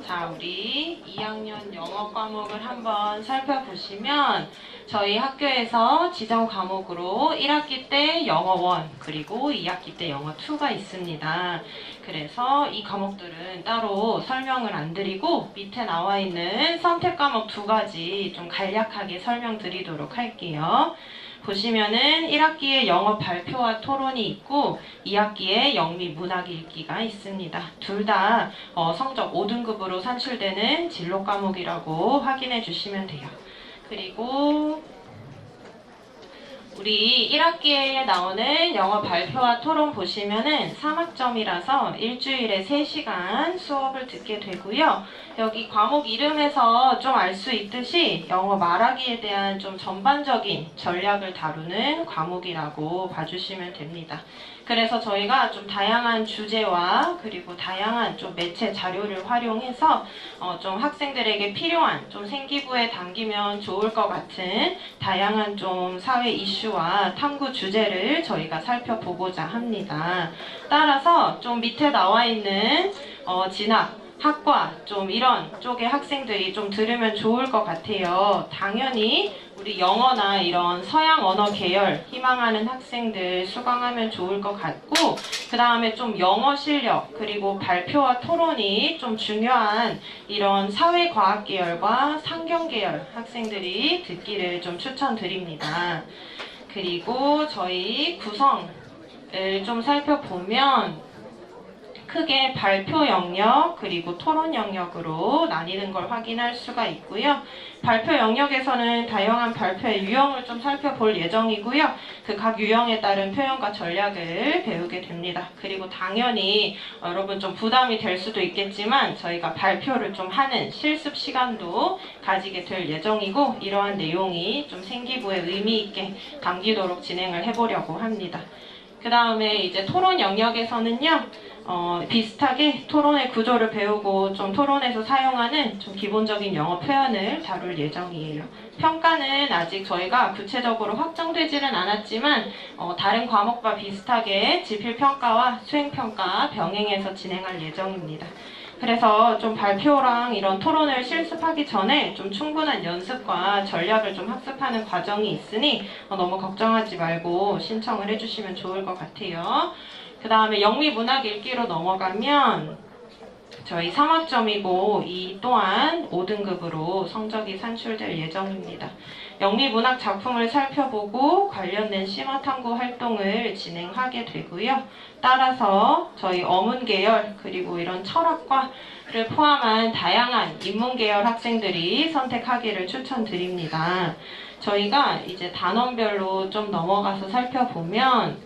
자, 우리 2학년 영어 과목을 한번 살펴보시면 저희 학교에서 지정 과목으로 1학기 때 영어 1 그리고 2학기 때 영어 2가 있습니다. 그래서 이 과목들은 따로 설명을 안 드리고 밑에 나와 있는 선택 과목 2가지 좀 간략하게 설명드리도록 할게요. 보시면은 1학기에 영어 발표와 토론이 있고 2학기에 영미 문학 읽기가 있습니다. 둘 다 성적 5등급으로 산출되는 진로 과목이라고 확인해 주시면 돼요. 그리고 우리 1학기에 나오는 영어 발표와 토론 보시면은 3학점이라서 일주일에 3시간 수업을 듣게 되고요. 여기 과목 이름에서 좀 알 수 있듯이 영어 말하기에 대한 좀 전반적인 전략을 다루는 과목이라고 봐주시면 됩니다. 그래서 저희가 좀 다양한 주제와 그리고 다양한 좀 매체 자료를 활용해서 좀 학생들에게 필요한 좀 생기부에 담기면 좋을 것 같은 다양한 좀 사회 이슈와 탐구 주제를 저희가 살펴보고자 합니다. 따라서 좀 밑에 나와 있는 진학 학과 좀 이런 쪽의 학생들이 좀 들으면 좋을 것 같아요. 당연히 우리 영어나 이런 서양 언어 계열 희망하는 학생들 수강하면 좋을 것 같고 그 다음에 좀 영어 실력 그리고 발표와 토론이 좀 중요한 이런 사회과학 계열과 상경 계열 학생들이 듣기를 좀 추천드립니다. 그리고 저희 구성을 좀 살펴보면 크게 발표 영역 그리고 토론 영역으로 나뉘는 걸 확인할 수가 있고요. 발표 영역에서는 다양한 발표의 유형을 좀 살펴볼 예정이고요. 그 각 유형에 따른 표현과 전략을 배우게 됩니다. 그리고 당연히 여러분 좀 부담이 될 수도 있겠지만 저희가 발표를 좀 하는 실습 시간도 가지게 될 예정이고 이러한 내용이 좀 생기부에 의미 있게 담기도록 진행을 해보려고 합니다. 그 다음에 이제 토론 영역에서는요. 비슷하게 토론의 구조를 배우고 좀 토론에서 사용하는 좀 기본적인 영어 표현을 다룰 예정이에요. 평가는 아직 저희가 구체적으로 확정되지는 않았지만 다른 과목과 비슷하게 지필평가와 수행평가 병행해서 진행할 예정입니다. 그래서 좀 발표랑 이런 토론을 실습하기 전에 좀 충분한 연습과 전략을 좀 학습하는 과정이 있으니 너무 걱정하지 말고 신청을 해주시면 좋을 것 같아요. 그 다음에 영미 문학 읽기로 넘어가면 저희 3학점이고 이 또한 5등급으로 성적이 산출될 예정입니다. 영미 문학 작품을 살펴보고 관련된 심화 탐구 활동을 진행하게 되고요. 따라서 저희 어문 계열 그리고 이런 철학과를 포함한 다양한 인문 계열 학생들이 선택하기를 추천드립니다. 저희가 이제 단원별로 좀 넘어가서 살펴보면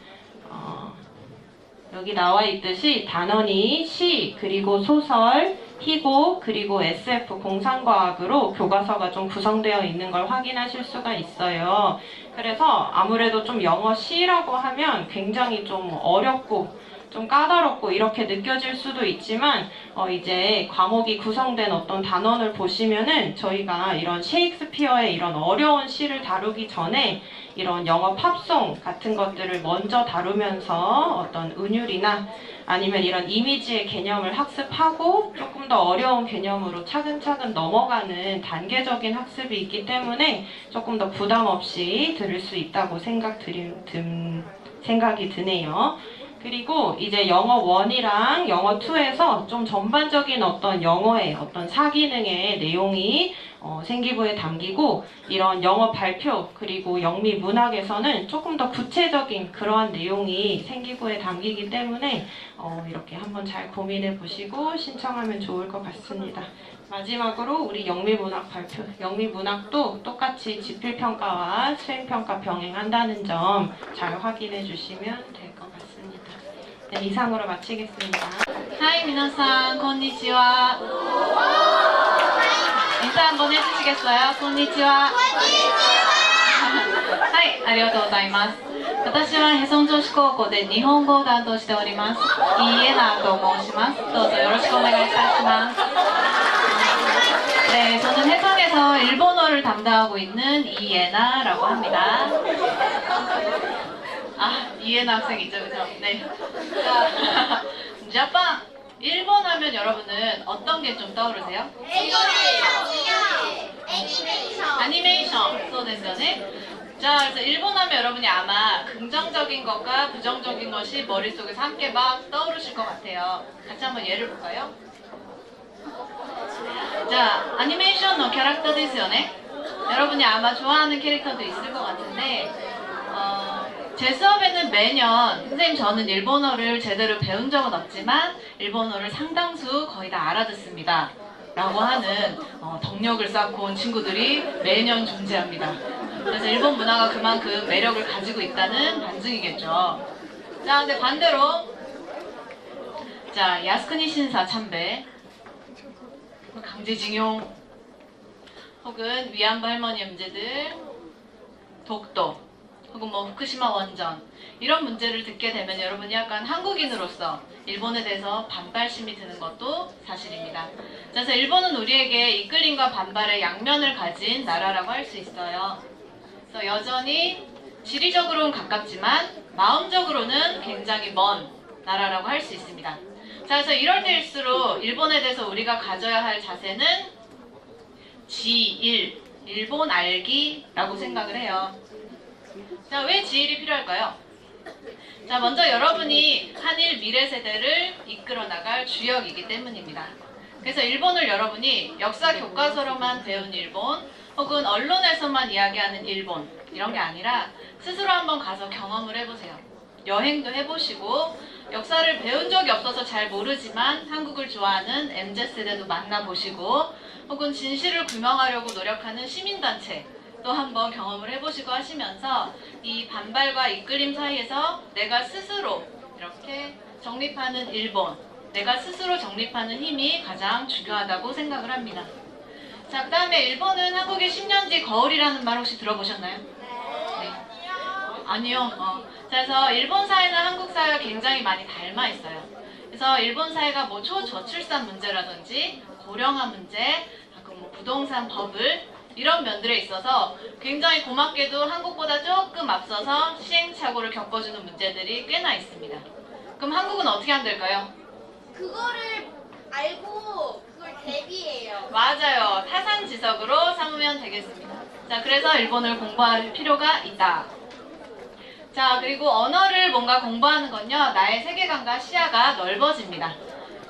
여기 나와 있듯이 단원이 시, 그리고 소설, 희곡, 그리고 SF 공상과학으로 교과서가 좀 구성되어 있는 걸 확인하실 수가 있어요. 그래서 아무래도 좀 영어 시라고 하면 굉장히 좀 어렵고 좀 까다롭고 이렇게 느껴질 수도 있지만 이제 과목이 구성된 어떤 단원을 보시면은 저희가 이런 셰익스피어의 이런 어려운 시를 다루기 전에 이런 영어 팝송 같은 것들을 먼저 다루면서 어떤 은율이나 아니면 이런 이미지의 개념을 학습하고 조금 더 어려운 개념으로 차근차근 넘어가는 단계적인 학습이 있기 때문에 조금 더 부담 없이 들을 수 있다고 생각이 드네요. 그리고 이제 영어 1이랑 영어 2에서 좀 전반적인 어떤 영어의 어떤 사기능의 내용이 생기부에 담기고 이런 영어 발표 그리고 영미 문학에서는 조금 더 구체적인 그러한 내용이 생기부에 담기기 때문에 이렇게 한번 잘 고민해 보시고 신청하면 좋을 것 같습니다. 마지막으로 우리 영미문학 발표, 영미문학도 똑같이 지필평가와 수행평가 병행한다는 점 잘 확인해 주시면 될 것 같습니다. 네, 이상으로 마치겠습니다. はい、皆さん、こんにちは。인사 한번 해주시겠어요? こんにちは。はい、ありがとうございます。私はヘソン女子高校で日本語を担当しております。イエナと申します。どうぞよろしくお願いいたします。 네, 저는 해성에서 일본어를 담당하고 있는 이예나라고 합니다. 아, 이예나 학생 있죠, 그죠? 네. 자, 자pan 일본 하면 여러분은 어떤 게 좀 떠오르세요? 애니메이션. そうですよね. 자, 그래서 일본 하면 여러분이 아마 긍정적인 것과 부정적인 것이 머릿속에서 함께 막 떠오르실 것 같아요. 같이 한번 예를 볼까요? 자, 애니메이션의 캐릭터 ですよね. 여러분이 아마 좋아하는 캐릭터도 있을 것 같은데 제 수업에는 매년 선생님 저는 일본어를 제대로 배운 적은 없지만 일본어를 상당수 거의 다 알아듣습니다 라고 하는 덕력을 쌓고 온 친구들이 매년 존재합니다. 그래서 일본 문화가 그만큼 매력을 가지고 있다는 반증이겠죠. 자, 근데 반대로 자, 야스쿠니 신사 참배, 강제징용, 혹은 위안부 할머니의 문제들, 독도, 혹은 뭐 후쿠시마 원전 이런 문제를 듣게 되면 여러분이 약간 한국인으로서 일본에 대해서 반발심이 드는 것도 사실입니다. 그래서 일본은 우리에게 이끌림과 반발의 양면을 가진 나라라고 할 수 있어요. 그래서 여전히 지리적으로는 가깝지만 마음적으로는 굉장히 먼 나라라고 할 수 있습니다. 자, 그래서 이럴 때일수록 일본에 대해서 우리가 가져야 할 자세는 지1, 일본 알기라고 생각을 해요. 자, 왜 지1이 필요할까요? 자, 먼저 여러분이 한일 미래 세대를 이끌어 나갈 주역이기 때문입니다. 그래서 일본을 여러분이 역사 교과서로만 배운 일본, 혹은 언론에서만 이야기하는 일본 이런 게 아니라 스스로 한번 가서 경험을 해보세요. 여행도 해보시고 역사를 배운 적이 없어서 잘 모르지만 한국을 좋아하는 MZ세대도 만나보시고 혹은 진실을 규명하려고 노력하는 시민단체 또 한번 경험을 해보시고 하시면서 이 반발과 이끌림 사이에서 내가 스스로 이렇게 정립하는 일본, 내가 스스로 정립하는 힘이 가장 중요하다고 생각을 합니다. 자, 그 다음에 일본은 한국의 10년지 거울이라는 말 혹시 들어보셨나요? 네. 아니요. 그래서 일본 사회는 한국 사회와 굉장히 많이 닮아 있어요. 그래서 일본 사회가 뭐 초저출산 문제라든지 고령화 문제, 뭐 부동산 버블 이런 면들에 있어서 굉장히 고맙게도 한국보다 조금 앞서서 시행착오를 겪어주는 문제들이 꽤나 있습니다. 그럼 한국은 어떻게 하면 될까요? 그거를 알고 그걸 대비해요. 맞아요. 타산지석으로 삼으면 되겠습니다. 자, 그래서 일본을 공부할 필요가 있다. 자, 그리고 언어를 뭔가 공부하는 건요, 나의 세계관과 시야가 넓어집니다.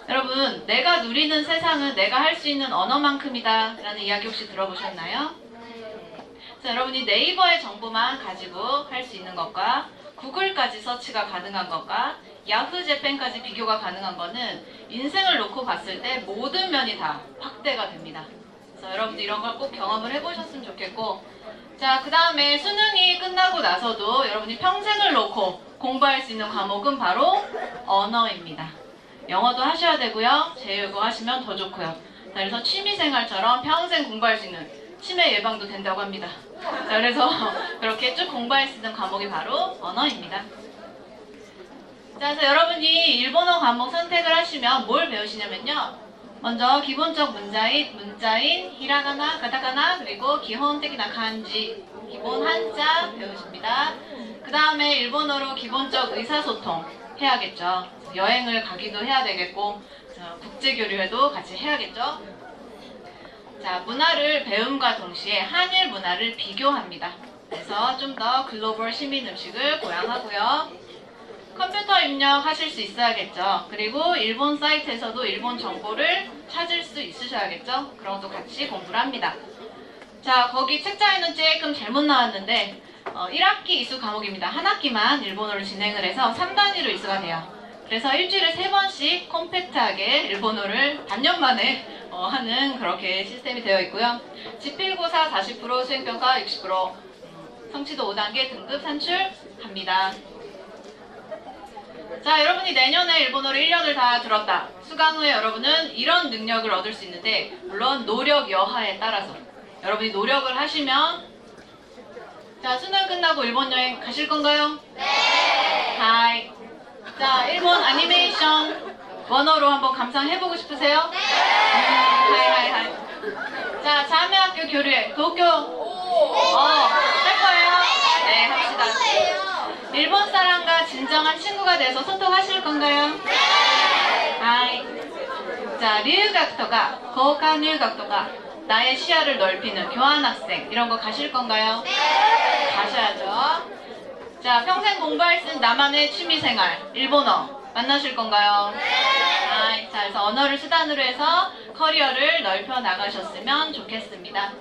여러분, 내가 누리는 세상은 내가 할 수 있는 언어만큼이다 라는 이야기 혹시 들어보셨나요? 자, 여러분이 네이버의 정보만 가지고 할 수 있는 것과 구글까지 서치가 가능한 것과 야후 재팬까지 비교가 가능한 거는 인생을 놓고 봤을 때 모든 면이 다 확대가 됩니다. 그래서 여러분들 이런 걸 꼭 경험을 해보셨으면 좋겠고, 자, 그 다음에 수능이 끝나고 나서도 여러분이 평생을 놓고 공부할 수 있는 과목은 바로 언어입니다. 영어도 하셔야 되고요. 제외국어 하시면 더 좋고요. 자, 그래서 취미생활처럼 평생 공부할 수 있는 치매 예방도 된다고 합니다. 자, 그래서 그렇게 쭉 공부할 수 있는 과목이 바로 언어입니다. 자, 그래서 여러분이 일본어 과목 선택을 하시면 뭘 배우시냐면요. 먼저 기본적 문자인 히라가나, 가타카나, 그리고 기본적이나 간지, 기본 한자 배우십니다. 그 다음에 일본어로 기본적 의사소통 해야겠죠. 여행을 가기도 해야 되겠고, 국제교류에도 같이 해야겠죠. 자, 문화를 배움과 동시에 한일 문화를 비교합니다. 그래서 좀 더 글로벌 시민 음식을 고양하고요. 컴퓨터 입력하실 수 있어야겠죠. 그리고 일본 사이트에서도 일본 정보를 찾을 수 있으셔야겠죠. 그런 것도 같이 공부를 합니다. 자, 거기 책자에는 조금 잘못 나왔는데 1학기 이수 과목입니다. 한 학기만 일본어를 진행을 해서 3단위로 이수가 돼요. 그래서 일주일에 3번씩 컴팩트하게 일본어를 반년 만에 하는 그렇게 시스템이 되어 있고요. 지필고사 40%, 수행평가 60%, 성취도 5단계 등급 산출합니다. 자, 여러분이 내년에 일본어를 1년을 다 들었다. 수강 후에 여러분은 이런 능력을 얻을 수 있는데, 물론 노력 여하에 따라서 여러분이 노력을 하시면, 자, 수능 끝나고 일본 여행 가실 건가요? 네! 하이. 자, 일본 애니메이션 원어로 한번 감상해보고 싶으세요? 네! 하이. 자, 자매학교 교류회 도쿄 할 거예요? 네, 합시다. 일본 사람과 진정한 친구가 돼서 소통하실 건가요? 네! 하이. 자, 류각とか 고가 류각とか 나의 시야를 넓히는 교환학생 이런 거 가실 건가요? 네! 가셔야죠. 자, 평생 공부할 수 있는 나만의 취미생활 일본어 만나실 건가요? 네! 하이. 자, 그래서 언어를 수단으로 해서 커리어를 넓혀 나가셨으면 좋겠습니다.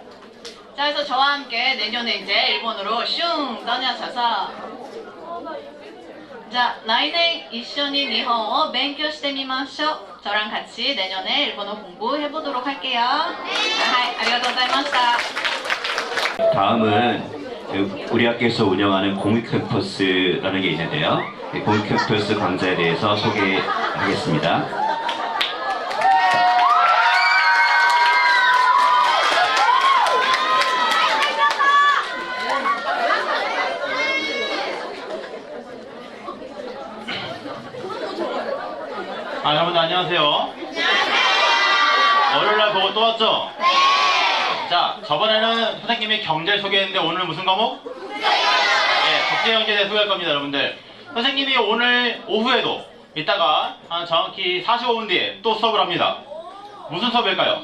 자, 그래서 저와 함께 내년에 이제 일본으로 슝 떠나셔서 자, 来年一緒に日本を勉強してみましょう. 저랑 같이 내년에 일본어 공부해보도록 할게요. 네, 아리가토고자이마시타. 다음은 우리 학교에서 운영하는 공익캠퍼스라는 게 있는데요. 공익캠퍼스 강좌에 대해서 소개하겠습니다. 여러분들 안녕하세요. 월요일날 보고 또 왔죠? 네. 자, 저번에는 선생님이 경제를 소개했는데 오늘은 무슨 과목? 네, 국제경제에 대해 소개할 겁니다, 여러분들. 선생님이 오늘 오후에도 이따가 한 정확히 45분 뒤에 또 수업을 합니다. 무슨 수업일까요?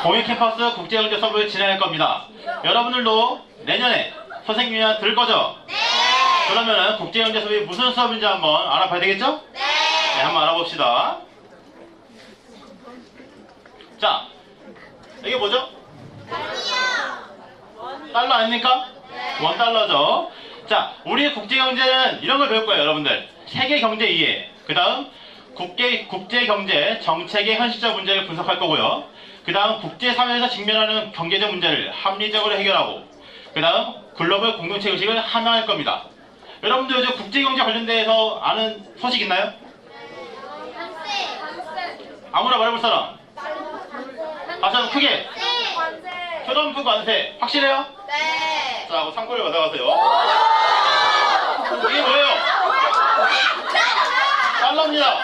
공익캠퍼스 국제경제 수업을 진행할 겁니다. 여러분들도 내년에 선생님이랑 들을 거죠? 네. 그러면은 국제경제 수업이 무슨 수업인지 한번 알아봐야 되겠죠? 네. 네, 한번 알아봅시다. 자, 이게 뭐죠? 달러 아닙니까? 원 달러죠. 자, 우리 국제경제는 이런 걸 배울 거예요, 여러분들. 세계경제 이해. 그 다음 국제경제 정책의 현실적 문제를 분석할 거고요. 그 다음 국제사회에서 직면하는 경제적 문제를 합리적으로 해결하고, 그 다음 글로벌 공동체 의식을 함양할 겁니다. 여러분들 요즘 국제경제 관련돼서 아는 소식 있나요? 아무나 말해볼 사람? 다시 한번 크게. 트럼프 관세 확실해요? 네. 자, 상고를 받아가세요. 이게 뭐예요? 달러입니다.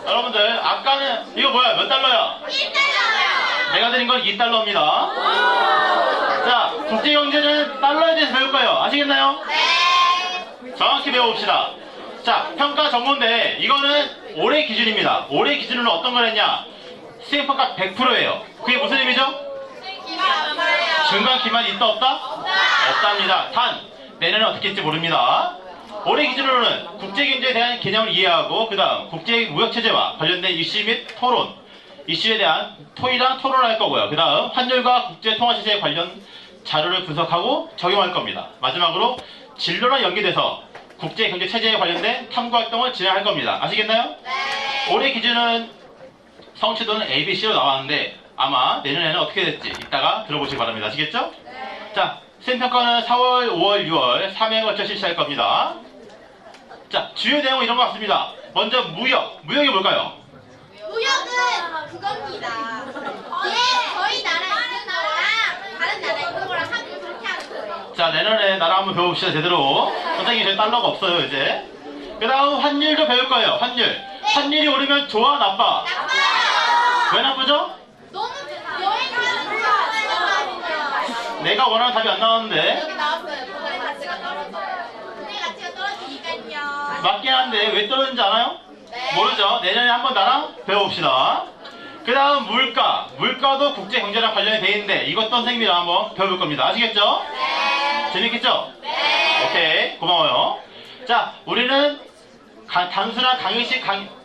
여러분들 아까는 이거 뭐야? 몇 달러야? 1달러요. 내가 드린 건 2달러입니다. 자, 국제경제는 달러에 대해서 배울 거예요. 아시겠나요? 네. 정확히 배워봅시다. 자, 평가 전문대 이거는 올해 기준입니다. 올해 기준으로 어떤 걸 했냐? 수행평가 100%예요. 그게 무슨 의미죠? 중간 기만이 있다 없다? 없답니다. 단 내년에 어떻게 할지 모릅니다. 올해 기준으로는 국제경제에 대한 개념을 이해하고 그 다음 국제무역체제와 관련된 이슈 및 토론, 이슈에 대한 토의랑 토론을 할 거고요. 그 다음 환율과 국제통화체제에 관련 자료를 분석하고 적용할 겁니다. 마지막으로 진로랑 연계돼서 국제경제체제에 관련된 탐구활동을 진행할 겁니다. 아시겠나요? 네. 올해 기준은 성취도는 ABC로 나왔는데 아마 내년에는 어떻게 될지 이따가 들어보시기 바랍니다. 아시겠죠? 네. 자, 수행평가는 4월, 5월, 6월 3회에 걸쳐 실시할 겁니다. 자, 주요 내용은 이런 것 같습니다. 먼저 무역이 뭘까요? 무역은 그겁니다. 예, 저희 나라 있는 거랑 다른 나라 있는 거랑 자, 내년에 나랑 한번 배워봅시다, 제대로. 선생님이 저희 달러가 없어요, 이제. 그 다음 환율도 배울 거예요, 환율. 환율이 오르면 좋아, 나빠? 왜 나쁘죠? 너무 여행 가는 거 내가 원하는 답이 안 나왔는데. 여기 나왔어요. 돈의 가치가 떨어져요. 돈의 가치가 떨어지니까요. 맞긴 한데 왜 떨어지는지 알아요? 네. 모르죠? 내년에 한번 나랑 배워봅시다. 그 다음 물가. 물가도 국제경제랑 관련이 돼 있는데 이것도 선생님이랑 한번 배워볼 겁니다. 아시겠죠? 네. 재밌겠죠? 네. 오케이, 고마워요. 자, 우리는 단순한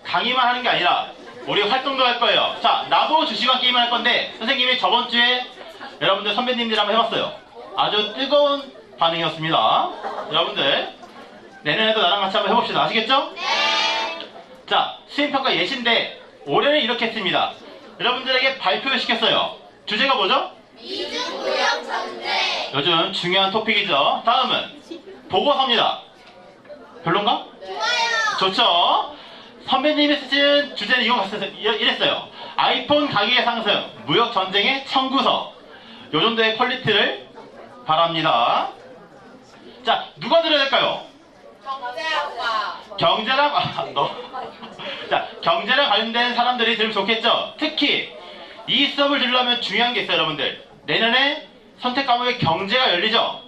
강의만 하는 게 아니라 우리 활동도 할 거예요. 자, 나도 주시관 게임을 할 건데 선생님이 저번 주에 여러분들 선배님들 한번 해봤어요. 아주 뜨거운 반응이었습니다. 여러분들 내년에도 나랑 같이 한번 해봅시다. 아시겠죠? 네. 자, 수행평가 예시인데 올해는 이렇게 했습니다. 여러분들에게 발표를 시켰어요. 주제가 뭐죠? 이중구역 전쟁. 요즘 중요한 토픽이죠. 다음은 보고서입니다. 별론가? 좋아요. 좋죠? 선배님이 쓰신 주제는 이랬어요. 아이폰 가격의 상승, 무역 전쟁의 청구서. 요 정도의 퀄리티를 바랍니다. 자, 누가 들어야 될까요? 경제랑 자, 경제랑 관련된 사람들이 들으면 좋겠죠? 특히 이 수업을 들으려면 중요한 게 있어요, 여러분들. 내년에 선택 과목에 경제가 열리죠?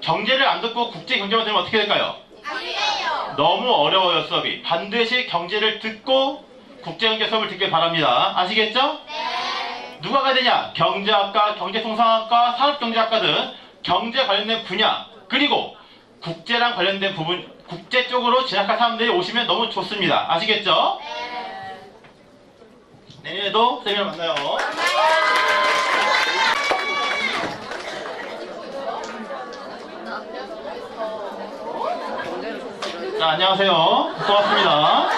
경제를 안 듣고 국제 경제만 들으면 어떻게 될까요? 안 돼요. 너무 어려워요, 수업이. 반드시 경제를 듣고 국제경제 수업을 듣길 바랍니다. 아시겠죠? 네. 누가 가야 되냐? 경제학과, 경제통상학과, 산업경제학과 등 경제 관련된 분야, 그리고 국제랑 관련된 부분, 국제 쪽으로 진학할 사람들이 오시면 너무 좋습니다. 아시겠죠? 내년에도 선생님을 만나요. 자, 안녕하세요. 고맙습니다.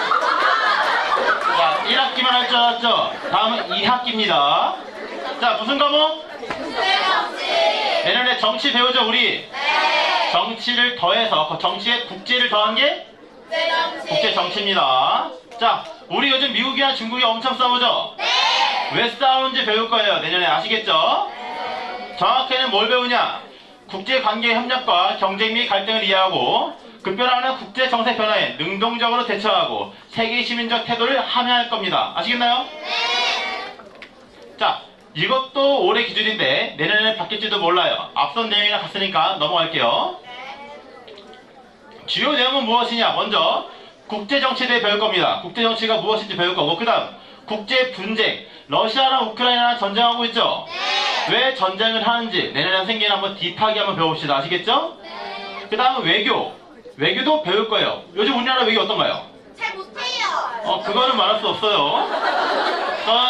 자, 1학기만 할 줄 알았죠? 다음은 2학기입니다. 자, 무슨 과목? 내년에 정치 배우죠, 우리? 네. 정치를 더해서, 정치에 국제를 더한 게? 국제 정치입니다. 자, 우리 요즘 미국이랑 중국이 엄청 싸우죠? 네. 왜 싸우는지 배울 거예요, 내년에. 아시겠죠? 정확히는 뭘 배우냐? 국제관계 협력과 경쟁 및 갈등을 이해하고 급변하는 국제 정세 변화에 능동적으로 대처하고 세계 시민적 태도를 함양할 겁니다. 아시겠나요? 자, 이것도 올해 기준인데 내년에 바뀔지도 몰라요. 앞선 내용이랑 같으니까 넘어갈게요. 주요 내용은 무엇이냐? 먼저 국제정치에 대해 배울 겁니다. 국제정치가 무엇인지 배울 거고, 그 다음 국제 분쟁. 러시아랑 우크라이나랑 전쟁하고 있죠? 왜 전쟁을 하는지 내년에 선생님 한번 딥하게 한번 배워봅시다. 아시겠죠? 그 다음은 외교. 외교도 배울 거예요. 요즘 우리나라 외교 어떤가요? 잘 못해요. 그거는 말할 수 없어요.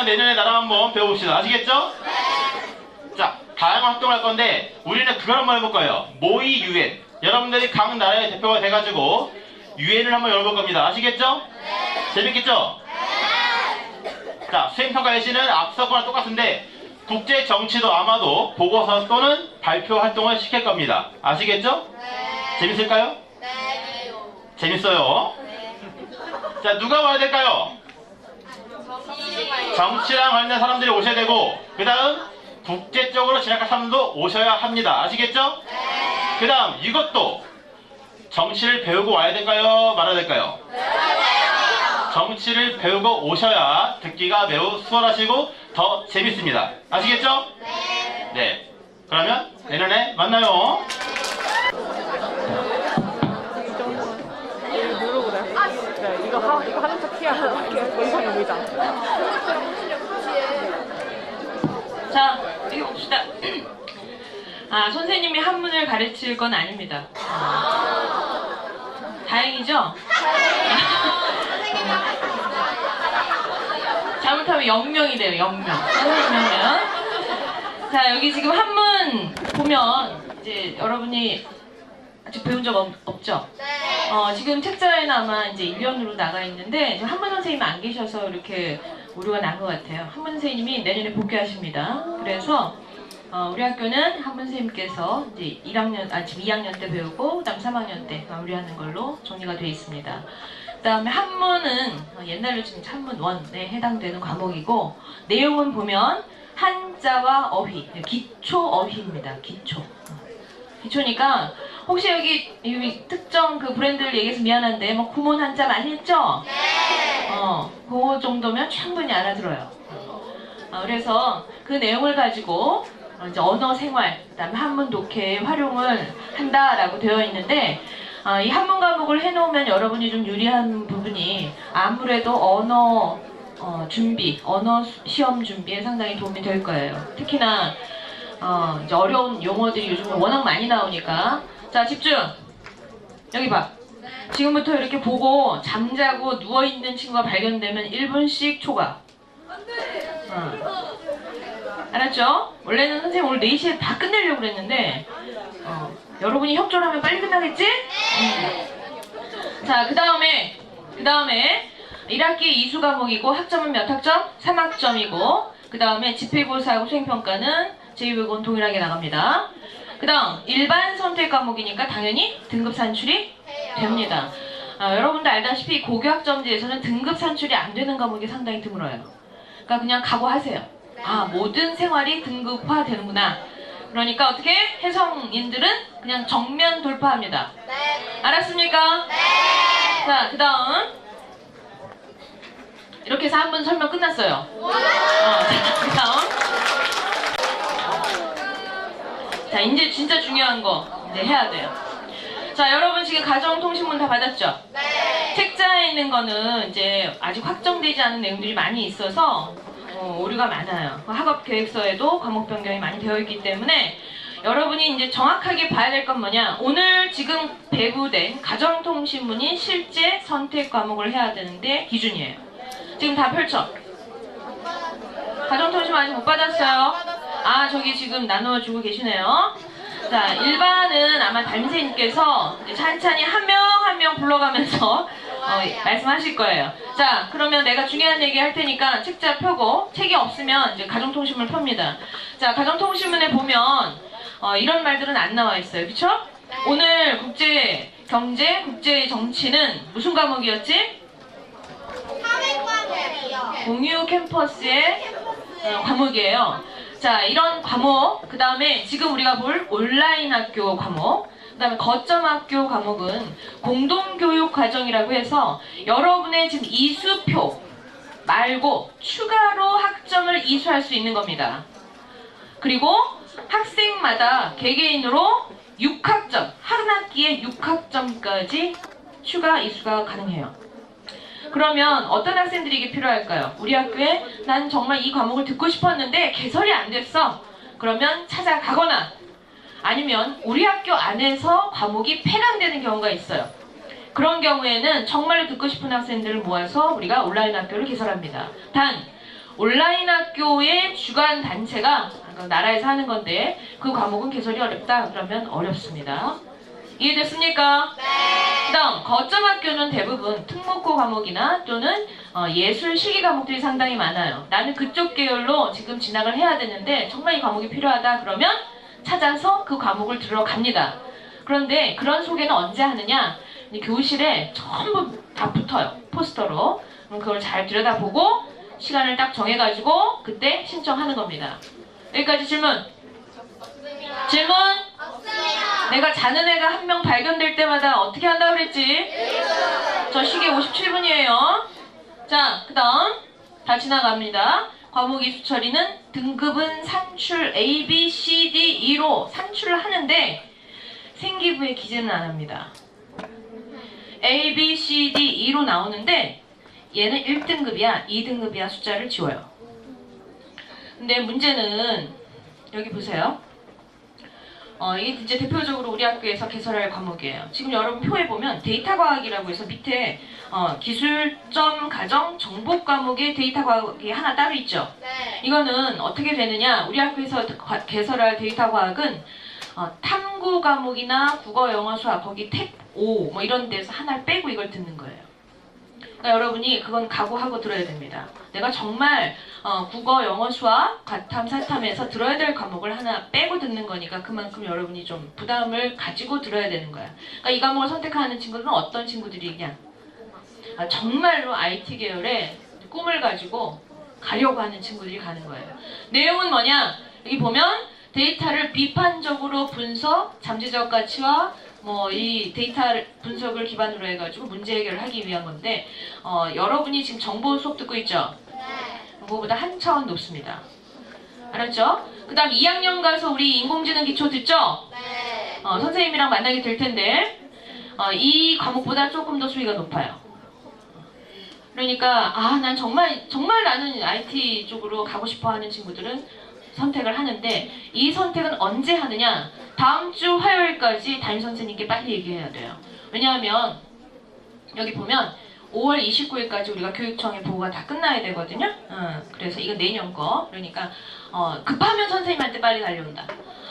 내년에 나랑 한번 배워봅시다. 아시겠죠? 자, 다양한 활동을 할 건데 우리는 그걸 한번 해볼 거예요. 모의 유엔. 여러분들이 각 나라의 대표가 돼가지고 유엔을 한번 열어볼 겁니다. 아시겠죠? 재밌겠죠? 자, 수행평가 예시는 앞서 거랑 똑같은데 국제 정치도 아마도 보고서 또는 발표 활동을 시킬 겁니다. 아시겠죠? 재밌을까요? 네. 재밌어요. 자, 누가 와야 될까요? 정치랑 관련된 사람들이 오셔야 되고, 그 다음 국제적으로 진학할 사람도 오셔야 합니다. 아시겠죠? 그 다음 이것도 정치를 배우고 와야 될까요? 말아야 될까요? 정치를 배우고 오셔야 듣기가 매우 수월하시고 더 재밌습니다. 아시겠죠? 네. 그러면 내년에 만나요. 이거 누르고 네, 이거 하는 척 해야 돼. 이상해 보이잖아. 자, 여기 봅시다. 아, 선생님이 한문을 가르칠 건 아닙니다. 다행이죠? 잘못하면 영명이 돼요, 영명. 선생님이면. 자, 여기 지금 한문 보면 이제 여러분이 아직 배운 적 없죠? 지금 책자에는 아마 이제 1년으로 나가 있는데 지금 한문 선생님이 안 계셔서 이렇게 오류가 난 것 같아요. 한문 선생님이 내년에 복귀하십니다. 그래서 우리 학교는 한문 선생님께서 이제 지금 2학년 때 배우고 그다음 3학년 때 마무리하는 걸로 정리가 되어 있습니다. 그다음에 한문은 옛날로 지금 한문 1에 해당되는 과목이고 내용은 보면 한자와 어휘, 기초 어휘입니다. 기초. 기초니까 혹시 여기 이 특정 그 브랜드를 얘기해서 미안한데 뭐 구몬 한자 많이 했죠? 네. 그 정도면 충분히 알아들어요. 그래서 그 내용을 가지고 이제 언어 생활, 그다음에 한문 독해에 활용을 한다라고 되어 있는데 이 한문 과목을 해놓으면 여러분이 좀 유리한 부분이 아무래도 언어 준비, 언어 시험 준비에 상당히 도움이 될 거예요. 특히나 이제 어려운 용어들이 요즘 워낙 많이 나오니까. 자, 집중! 여기 봐. 지금부터 이렇게 보고 잠자고 누워있는 친구가 발견되면 1분씩 초과. 알았죠? 원래는 선생님 오늘 4시에 다 끝내려고 그랬는데 여러분이 협조하면 빨리 끝나겠지? 자, 그 다음에 1학기 이수 과목이고 학점은 몇 학점? 3학점이고 그 다음에 집필고사하고 수행평가는 제2외국어는 동일하게 나갑니다. 그 다음 일반 선택 과목이니까 당연히 등급 산출이 됩니다. 여러분들 알다시피 고교학점제에서는 등급 산출이 안 되는 과목이 상당히 드물어요. 그러니까 그냥 각오하세요. 모든 생활이 등급화 되는구나. 그러니까 어떻게? 혜성인들은 그냥 정면 돌파합니다. 네. 알았습니까? 네. 자, 그 다음 이렇게 해서 한 번 설명 끝났어요. 그 다음 자, 이제 진짜 중요한 거 이제 해야 돼요. 자, 여러분 지금 가정통신문 다 받았죠? 네. 책자에 있는 거는 이제 아직 확정되지 않은 내용들이 많이 있어서 오류가 많아요. 학업 계획서에도 과목 변경이 많이 되어 있기 때문에 여러분이 이제 정확하게 봐야 될 건 뭐냐? 오늘 지금 배부된 가정통신문이 실제 선택 과목을 해야 되는데 기준이에요. 지금 다 펼쳐. 가정통신문 아직 못 받았어요? 저기 지금 나눠주고 계시네요. 자, 일반은 아마 담임선생님께서 찬찬히 한 명 한 명 불러가면서 말씀하실 거예요. 자, 그러면 내가 중요한 얘기 할 테니까 책자 펴고 책이 없으면 이제 가정통신문 펴니다. 자, 가정통신문에 보면 이런 말들은 안 나와 있어요. 그쵸? 오늘 국제 경제, 국제 정치는 무슨 과목이었지? 사회과목이요. 공유 캠퍼스의 과목이에요. 자, 이런 과목, 그 다음에 지금 우리가 볼 온라인 학교 과목, 그 다음에 거점 학교 과목은 공동교육 과정이라고 해서 여러분의 지금 이수표 말고 추가로 학점을 이수할 수 있는 겁니다. 그리고 학생마다 개개인으로 6학점, 한 학기에 6학점까지 추가 이수가 가능해요. 그러면 어떤 학생들이 이게 필요할까요? 우리 학교에 난 정말 이 과목을 듣고 싶었는데 개설이 안 됐어. 그러면 찾아가거나 아니면 우리 학교 안에서 과목이 폐강되는 경우가 있어요. 그런 경우에는 정말로 듣고 싶은 학생들을 모아서 우리가 온라인 학교를 개설합니다. 단 온라인 학교의 주관 단체가 나라에서 하는 건데 그 과목은 개설이 어렵다 그러면 어렵습니다. 이해됐습니까? 네. 그 다음 거점 학교는 대부분 특목고 과목이나 또는 예술 실기 과목들이 상당히 많아요. 나는 그쪽 계열로 지금 진학을 해야 되는데 정말 이 과목이 필요하다 그러면 찾아서 그 과목을 들어갑니다. 그런데 그런 소개는 언제 하느냐? 교실에 전부 다 붙어요. 포스터로. 그럼 그걸 잘 들여다보고 시간을 딱 정해가지고 그때 신청하는 겁니다. 여기까지 질문? 질문? 내가 자는 애가 한 명 발견될 때마다 어떻게 한다고 그랬지? 저 시계 57분이에요. 자, 그 다음 다 지나갑니다. 과목 이수 처리는 등급은 산출 A, B, C, D, E로 산출을 하는데 생기부에 기재는 안 합니다. A, B, C, D, E로 나오는데 얘는 1등급이야, 2등급이야 숫자를 지워요. 근데 문제는 여기 보세요. 이게 이제 대표적으로 우리 학교에서 개설할 과목이에요. 지금 여러분 표에 보면 데이터 과학이라고 해서 밑에 기술점 가정 정보 과목에 데이터 과학이 하나 따로 있죠. 네. 이거는 어떻게 되느냐? 우리 학교에서 개설할 데이터 과학은 탐구 과목이나 국어, 영어, 수학 거기 탭 5 뭐 이런 데서 하나를 빼고 이걸 듣는 거예요. 그러니까 여러분이 그건 각오하고 들어야 됩니다. 내가 정말 국어, 영어, 수학, 과탐, 사탐에서 들어야 될 과목을 하나 빼고 듣는 거니까 그만큼 여러분이 좀 부담을 가지고 들어야 되는 거야. 그러니까 이 과목을 선택하는 친구들은 어떤 친구들이냐? 정말로 IT 계열의 꿈을 가지고 가려고 하는 친구들이 가는 거예요. 내용은 뭐냐? 여기 보면 데이터를 비판적으로 분석, 잠재적 가치와 뭐 이 데이터 분석을 기반으로 해가지고 문제 해결을 하기 위한 건데 여러분이 지금 정보 수업 듣고 있죠? 그거보다 한 차원 높습니다. 알았죠? 그 다음 2학년 가서 우리 인공지능 기초 듣죠? 선생님이랑 만나게 될 텐데 이 과목보다 조금 더 수위가 높아요. 그러니까 난 정말 나는 IT 쪽으로 가고 싶어 하는 친구들은 선택을 하는데 이 선택은 언제 하느냐? 다음 주 화요일까지 담임 선생님께 빨리 얘기해야 돼요. 왜냐하면 여기 보면 5월 29일까지 우리가 교육청의 보고가 다 끝나야 되거든요. 그래서 이건 내년 거. 그러니까 급하면 선생님한테 빨리 달려온다.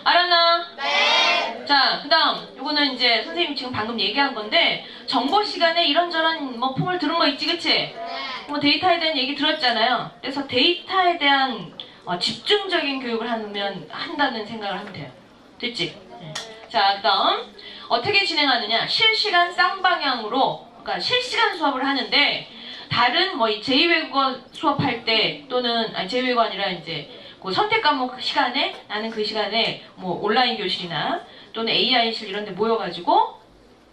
알았나? 네. 자, 그다음 요거는 이제 선생님 지금 방금 얘기한 건데 정보 시간에 이런저런 뭐 풍을 들은 거 있지, 그치? 네. 뭐 데이터에 대한 얘기 들었잖아요. 그래서 데이터에 대한 집중적인 교육을 한다는 생각을 하면 돼요. 됐지? 네. 자, 그다음 어떻게 진행하느냐? 실시간 쌍방향으로, 그러니까 실시간 수업을 하는데 다른 뭐 제2외국어 수업할 때 또는 제2외국어 아니라 이제 그 선택 과목 시간에 나는 그 시간에 뭐 온라인 교실이나 또는 AI실 이런 데 모여가지고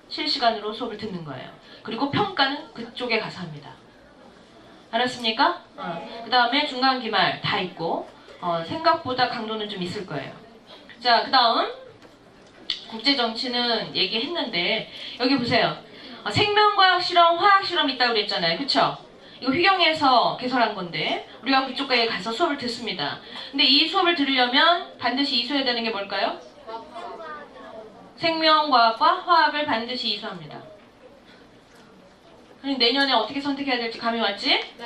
실시간으로 수업을 듣는 거예요. 그리고 평가는 그쪽에 가서 합니다. 알았습니까? 그 다음에 중간 기말 다 있고 생각보다 강도는 좀 있을 거예요. 자, 그 다음 국제정치는 얘기했는데 여기 보세요. 생명과학 실험, 화학 실험 있다고 그랬잖아요. 그쵸? 이거 휘경에서 개설한 건데 우리가 그쪽에 가서 수업을 듣습니다. 근데 이 수업을 들으려면 반드시 이수해야 되는 게 뭘까요? 생명과학과 화학을 반드시 이수합니다. 그럼 내년에 어떻게 선택해야 될지 감이 왔지? 네.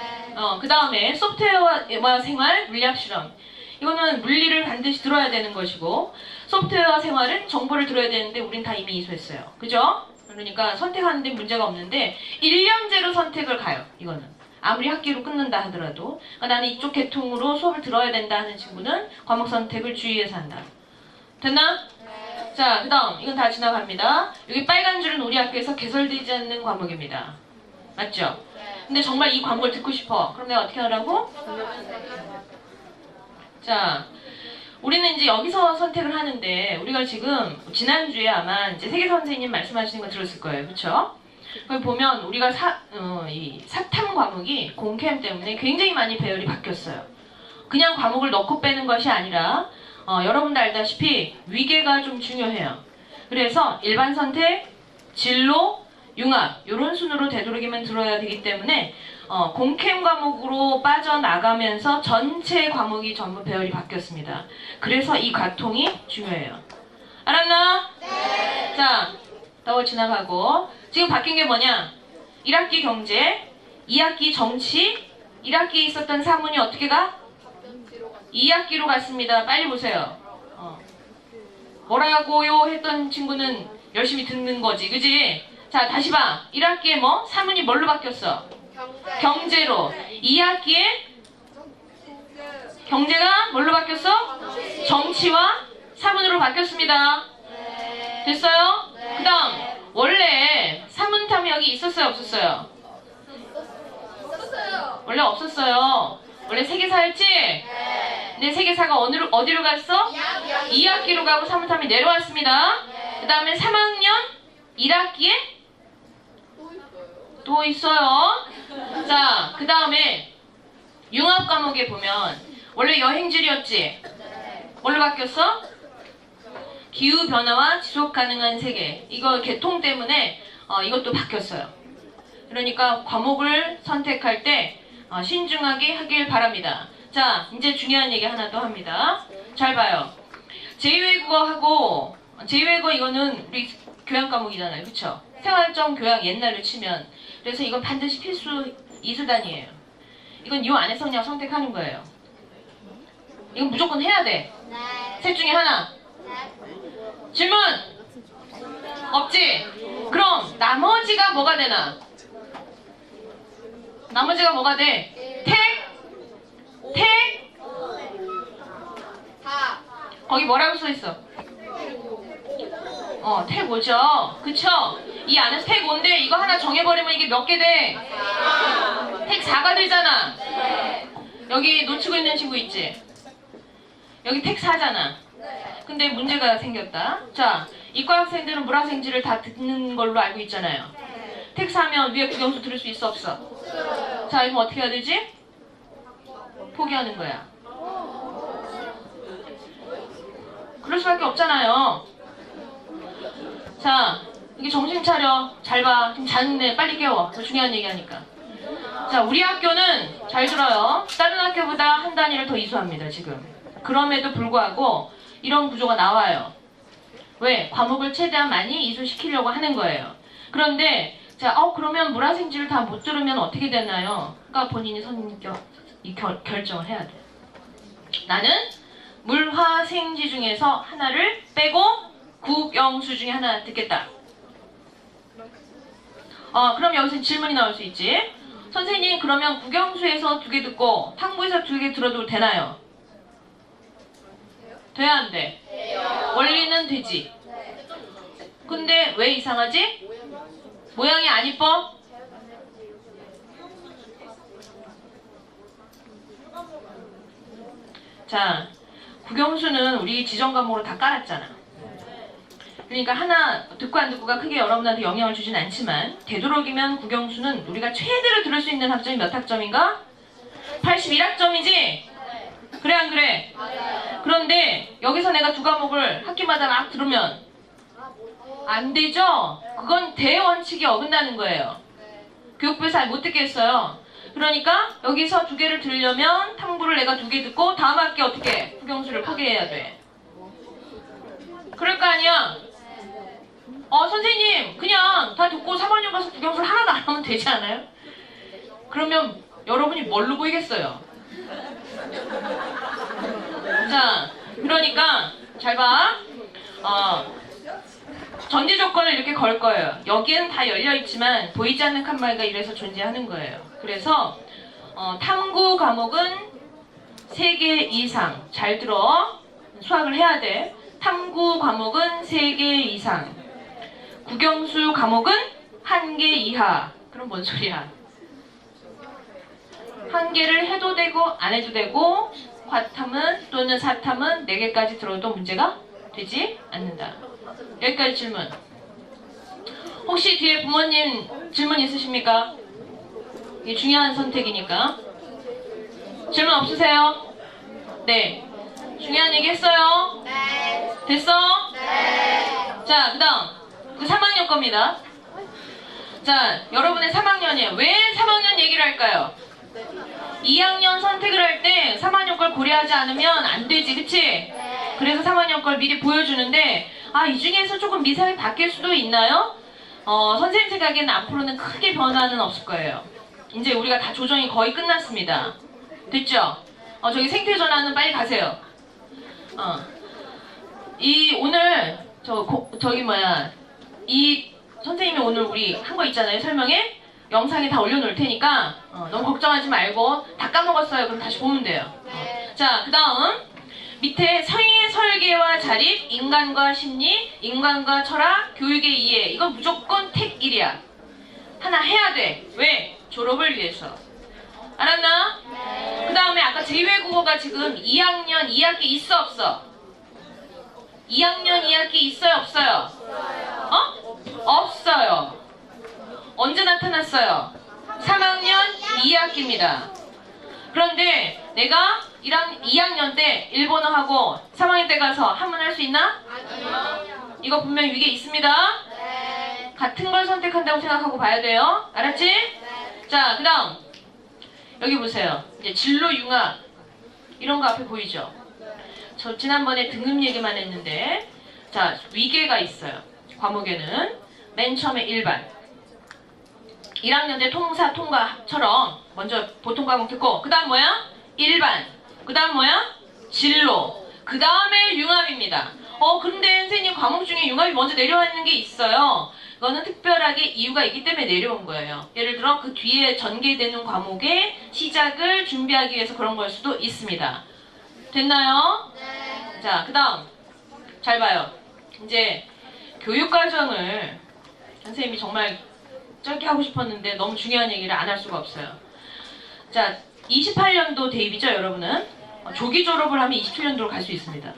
그 다음에 소프트웨어와 생활, 물리학 실험. 이거는 물리를 반드시 들어야 되는 것이고 소프트웨어와 생활은 정보를 들어야 되는데 우린 다 이미 이수했어요. 그죠? 그러니까 선택하는 데 문제가 없는데 1년제로 선택을 가요. 이거는. 아무리 학기로 끊는다 하더라도 그러니까 나는 이쪽 계통으로 수업을 들어야 된다 하는 친구는 과목 선택을 주의해서 한다. 됐나? 네. 자, 그 다음 이건 다 지나갑니다. 여기 빨간 줄은 우리 학교에서 개설되지 않는 과목입니다. 맞죠? 네. 근데 정말 이 과목을 듣고 싶어. 그럼 내가 어떻게 하라고? 자, 우리는 이제 여기서 선택을 하는데 우리가 지금 지난주에 아마 이제 세계 선생님 말씀하시는 거 들었을 거예요. 그쵸? 거기 보면 우리가 이 사탐 과목이 공캠 때문에 굉장히 많이 배열이 바뀌었어요. 그냥 과목을 넣고 빼는 것이 아니라 여러분도 알다시피 위계가 좀 중요해요. 그래서 일반 선택, 진로, 융합 이런 순으로 되도록이면 들어야 되기 때문에 공캠 과목으로 빠져나가면서 전체 과목이 전부 배열이 바뀌었습니다. 그래서 이 과통이 중요해요. 알았나? 네. 자, 더 지나가고 지금 바뀐 게 뭐냐? 1학기 경제, 2학기 정치, 1학기에 있었던 사문이 어떻게 가? 2학기로 갔습니다. 빨리 보세요. 뭐라고요? 했던 친구는 열심히 듣는 거지. 그지? 자, 다시 봐. 1학기에 뭐? 사문이 뭘로 바뀌었어? 경제로. 2학기에 경제가 뭘로 바뀌었어? 정치와 사문으로 바뀌었습니다. 됐어요? 그 다음 원래 사문탐이 여기 있었어요? 없었어요? 원래 없었어요. 원래 세계사였지? 근데 세계사가 어디로 갔어? 2학기로 가고 사문탐이 내려왔습니다. 그 다음에 3학년 1학기에 또 있어요. 자, 그 다음에 융합 과목에 보면 원래 여행질이었지? 뭘로 바뀌었어? 기후변화와 지속가능한 세계. 이거 개통 때문에 이것도 바뀌었어요. 그러니까 과목을 선택할 때 신중하게 하길 바랍니다. 자, 이제 중요한 얘기 하나 더 합니다. 잘 봐요. 제2외국어하고 제2외국어 이거는 우리 교양 과목이잖아요. 그쵸? 생활적 교양 옛날로 치면. 그래서 이건 반드시 필수 이수단이에요. 이건 이 안에서 그냥 선택하는 거예요. 이건 무조건 해야 돼. 셋 중에 하나. 질문! 없지? 그럼 나머지가 뭐가 되나? 나머지가 뭐가 돼? 택? 택? 거기 뭐라고 써있어? 택 5죠? 그쵸? 이 안에서 택 5인데 이거 하나 정해버리면 이게 몇 개 돼? 택 4가 되잖아. 여기 놓치고 있는 친구 있지? 여기 택 4잖아. 근데 문제가 생겼다. 자, 이과 학생들은 물화생지를 다 듣는 걸로 알고 있잖아요. 텍스하면 위에 국영수 들을 수 있어 없어? 자, 이거 어떻게 해야 되지? 포기하는 거야. 그럴 수밖에 없잖아요. 자, 이게 정신 차려. 잘 봐. 지금 자는데 빨리 깨워. 더 중요한 얘기하니까. 자, 우리 학교는 잘 들어요. 다른 학교보다 한 단위를 더 이수합니다, 지금. 그럼에도 불구하고 이런 구조가 나와요. 왜? 과목을 최대한 많이 이수시키려고 하는 거예요. 그런데 자, 그러면 물화생지를 다 못 들으면 어떻게 되나요? 그러니까 본인이 결정을 해야 돼. 나는 물화생지 중에서 하나를 빼고 국영수 중에 하나 듣겠다. 그럼 여기서 질문이 나올 수 있지. 선생님, 그러면 국영수에서 2개 듣고 탐구에서 2개 들어도 되나요? 돼야 안 돼? 원리는 되지. 근데 왜 이상하지? 모양이 안 이뻐? 자, 국영수는 우리 지정 과목으로 다 깔았잖아. 그러니까 하나 듣고 안 듣고가 크게 여러분한테 영향을 주진 않지만 되도록이면 국영수는 우리가 최대로 들을 수 있는 학점이 몇 학점인가? 81학점이지? 그래 안 그래? 그런데 여기서 내가 2과목을 학기마다 막 들으면 안 되죠? 그건 대원칙이 어긋나는 거예요. 교육부에서 잘 못 듣겠어요. 그러니까 여기서 2개를 들으려면 탐구를 내가 2개 듣고 다음 학기 어떻게 해? 국영수를 포기해야 돼. 그럴 거 아니야? 선생님 그냥 다 듣고 3학년 가서 국영수를 하나도 안 하면 되지 않아요? 그러면 여러분이 뭘로 보이겠어요? 자, 그러니까 잘 봐. 전제 조건을 이렇게 걸 거예요. 여기는 다 열려 있지만 보이지 않는 칸막이가 이래서 존재하는 거예요. 그래서 탐구 과목은 3개 이상. 잘 들어. 수학을 해야 돼. 탐구 과목은 3개 이상. 국영수 과목은 1개 이하. 그럼 뭔 소리야? 1개를 해도 되고 안 해도 되고 과탐은 또는 사탐은 4개까지 들어도 문제가 되지 않는다. 여기까지 질문. 혹시 뒤에 부모님 질문 있으십니까? 이게 중요한 선택이니까. 질문 없으세요? 네. 중요한 얘기 했어요? 네. 됐어? 네. 자, 그 다음. 그 3학년 겁니다. 자, 여러분의 3학년이에요. 왜 3학년 얘기를 할까요? 2학년 선택을 할 때 3학년 걸 고려하지 않으면 안 되지, 그치? 그래서 3학년 걸 미리 보여주는데 이 중에서 조금 미세하게 바뀔 수도 있나요? 선생님 생각에는 앞으로는 크게 변화는 없을 거예요. 이제 우리가 다 조정이 거의 끝났습니다. 됐죠? 저기 생태전환은 빨리 가세요. 오늘 이 선생님이 오늘 우리 한 거 있잖아요. 설명에 영상에 다 올려놓을 테니까 너무 걱정하지 말고 다 까먹었어요. 그럼 다시 보면 돼요. 자, 그 다음 밑에 성의 설계와 자립, 인간과 심리, 인간과 철학, 교육의 이해. 이거 무조건 택 1이야. 하나 해야 돼. 왜? 졸업을 위해서. 알았나? 그 다음에 아까 제2외국어가 지금 2학년 2학기 있어 없어? 2학년 2학기 있어요 없어요? 없어요. 언제 나타났어요? 3학년 2학기입니다. 그런데 내가 2학년 때 일본어하고 3학년 때 가서 한문 할 수 있나? 아니요. 이거 분명히 위에 있습니다. 네. 같은 걸 선택한다고 생각하고 봐야 돼요. 알았지? 네. 자, 그 다음 여기 보세요. 이제 진로 융합 이런 거 앞에 보이죠? 저 지난번에 등급 얘기만 했는데 자, 위계가 있어요. 과목에는 맨 처음에 일반 1학년 때 통사 통과처럼 먼저 보통 과목 듣고 그 다음 뭐야? 일반 그 다음 뭐야? 진로 그 다음에 융합입니다. 근데 선생님 과목 중에 융합이 먼저 내려와 있는 게 있어요. 이거는 특별하게 이유가 있기 때문에 내려온 거예요. 예를 들어 그 뒤에 전개되는 과목의 시작을 준비하기 위해서 그런 걸 수도 있습니다. 됐나요? 네. 자, 그 다음 잘 봐요. 이제 교육과정을 선생님이 정말 짧게 하고 싶었는데 너무 중요한 얘기를 안 할 수가 없어요. 자, 28년도 대입이죠, 여러분은? 조기 졸업을 하면 27년도로 갈 수 있습니다.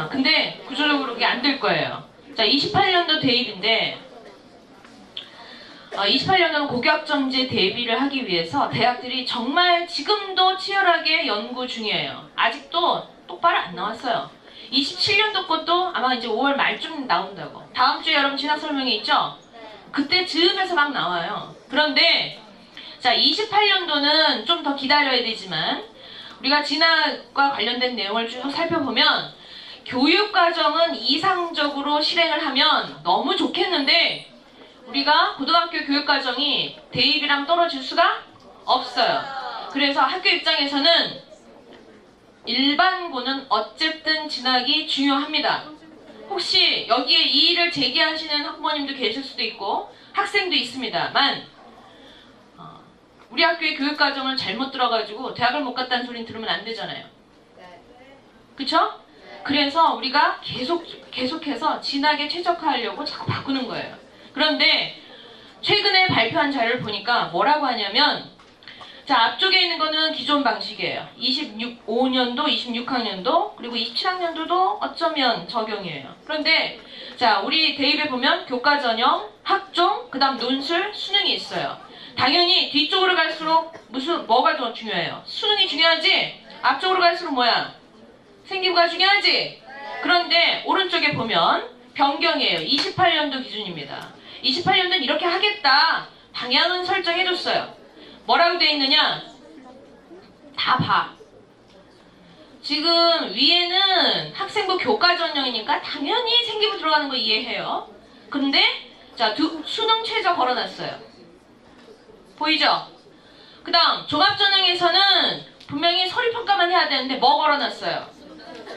근데 구조적으로 그게 안 될 거예요. 자, 28년도 대입인데 28년도는 고교학점제 대비를 하기 위해서 대학들이 정말 지금도 치열하게 연구 중이에요. 아직도 똑바로 안 나왔어요. 27년도 것도 아마 이제 5월 말쯤 나온다고. 다음 주에 여러분 진학 설명회 있죠? 그때 즈음에서 막 나와요. 그런데 자, 28년도는 좀 더 기다려야 되지만 우리가 진학과 관련된 내용을 쭉 살펴보면 교육과정은 이상적으로 실행을 하면 너무 좋겠는데 우리가 고등학교 교육과정이 대입이랑 떨어질 수가 없어요. 그래서 학교 입장에서는 일반고는 어쨌든 진학이 중요합니다. 혹시 여기에 이의를 제기하시는 학부모님도 계실 수도 있고 학생도 있습니다만 우리 학교의 교육과정을 잘못 들어가지고 대학을 못 갔다는 소리는 들으면 안 되잖아요. 그쵸? 그래서 우리가 계속해서 진학에 최적화하려고 자꾸 바꾸는 거예요. 그런데 최근에 발표한 자료를 보니까 뭐라고 하냐면 자, 앞쪽에 있는 거는 기존 방식이에요. 25년도, 26학년도, 그리고 27학년도도 어쩌면 적용이에요. 그런데 자, 우리 대입에 보면 교과 전형, 학종, 그 다음 논술, 수능이 있어요. 당연히 뒤쪽으로 갈수록 뭐가 더 중요해요? 수능이 중요하지? 앞쪽으로 갈수록 뭐야? 생기부가 중요하지? 그런데 오른쪽에 보면 변경이에요. 28년도 기준입니다. 28년도는 이렇게 하겠다. 방향은 설정해줬어요. 뭐라고 돼 있느냐? 다 봐. 지금 위에는 학생부 교과 전형이니까 당연히 생기부 들어가는 거 이해해요. 근데 자, 수능 최저 걸어놨어요. 보이죠? 그 다음 종합전형에서는 분명히 서류평가만 해야 되는데 뭐 걸어놨어요?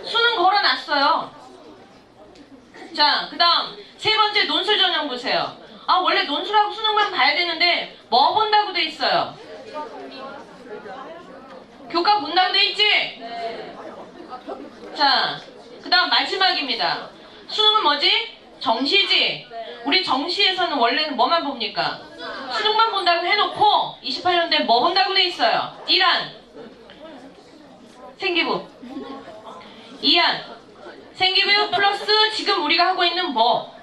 수능 걸어놨어요. 자, 그 다음 세 번째 논술 전형 보세요. 원래 논술하고 수능만 봐야 되는데 뭐 본다고 돼 있어요? 교과 본다고 돼 있지? 자, 그 다음 마지막입니다. 수능은 뭐지? 정시지? 우리 정시에서는 원래는 뭐만 봅니까? 수능만 본다고 해놓고 28년도에 뭐 본다고 돼 있어요? 1안 생기부, 2안 생기부 플러스 지금 우리가 하고 있는 뭐?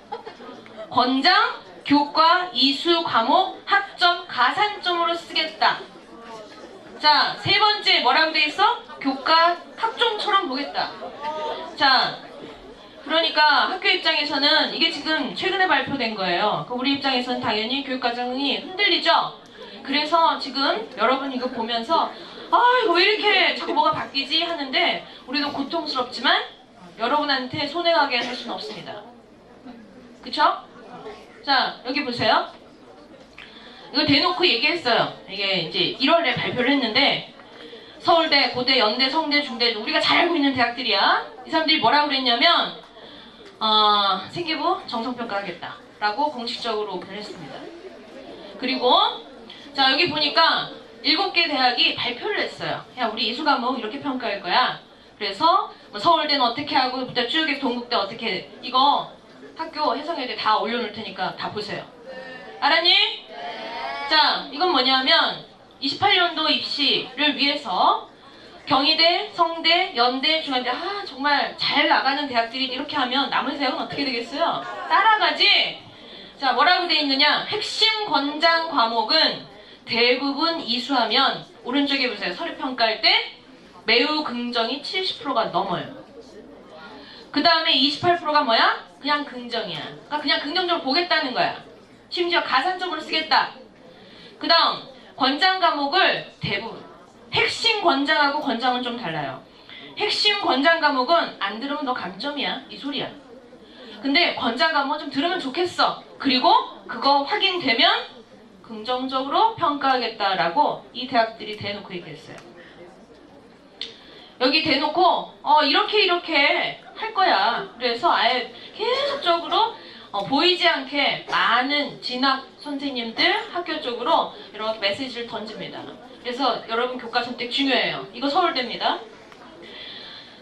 권장, 교과, 이수, 과목, 학점, 가산점으로 쓰겠다. 자, 세 번째 뭐라고 돼 있어? 교과, 학종처럼 보겠다. 자, 그러니까 학교 입장에서는 이게 지금 최근에 발표된 거예요. 우리 입장에서는 당연히 교육과정이 흔들리죠? 그래서 지금 여러분 이거 보면서 이거 왜 이렇게 자꾸 뭐가 바뀌지? 하는데 우리도 고통스럽지만 여러분한테 손해가게 할 수는 없습니다. 그쵸? 자, 여기 보세요. 이거 대놓고 얘기했어요. 이게 이제 1월에 발표를 했는데 서울대, 고대, 연대, 성대, 중대 우리가 잘 알고 있는 대학들이야. 이 사람들이 뭐라고 그랬냐면 생기부 정성평가 하겠다라고 공식적으로 오픈을 했습니다. 그리고 자, 여기 보니까 7개 대학이 발표를 했어요. 야, 우리 이수 과목 이렇게 평가할 거야. 그래서 뭐 서울대는 어떻게 하고 쭉 동국대 어떻게 이거 학교 해성여대 다 올려놓을 테니까 다 보세요. 알았니? 자, 이건 뭐냐면 28년도 입시를 위해서 경희대, 성대, 연대, 중앙대 정말 잘 나가는 대학들이 이렇게 하면 남은 대학은 어떻게 되겠어요? 따라가지? 자, 뭐라고 돼 있느냐? 핵심 권장 과목은 대부분 이수하면 오른쪽에 보세요. 서류평가할 때 매우 긍정이 70%가 넘어요. 그 다음에 28%가 뭐야? 그냥 긍정이야. 그러니까 그냥 긍정적으로 보겠다는 거야. 심지어 가산점으로 쓰겠다. 그 다음 권장 과목을 대부분 핵심 권장하고 권장은 좀 달라요. 핵심 권장 과목은 안 들으면 너 감점이야 이 소리야. 근데 권장 과목은 좀 들으면 좋겠어. 그리고 그거 확인되면 긍정적으로 평가하겠다라고 이 대학들이 대놓고 얘기했어요. 여기 대놓고 이렇게 할 거야. 그래서 아예 계속적으로 보이지 않게 많은 진학 선생님들 학교 쪽으로 이렇게 메시지를 던집니다. 그래서 여러분 교과 선택 중요해요. 이거 서울대입니다.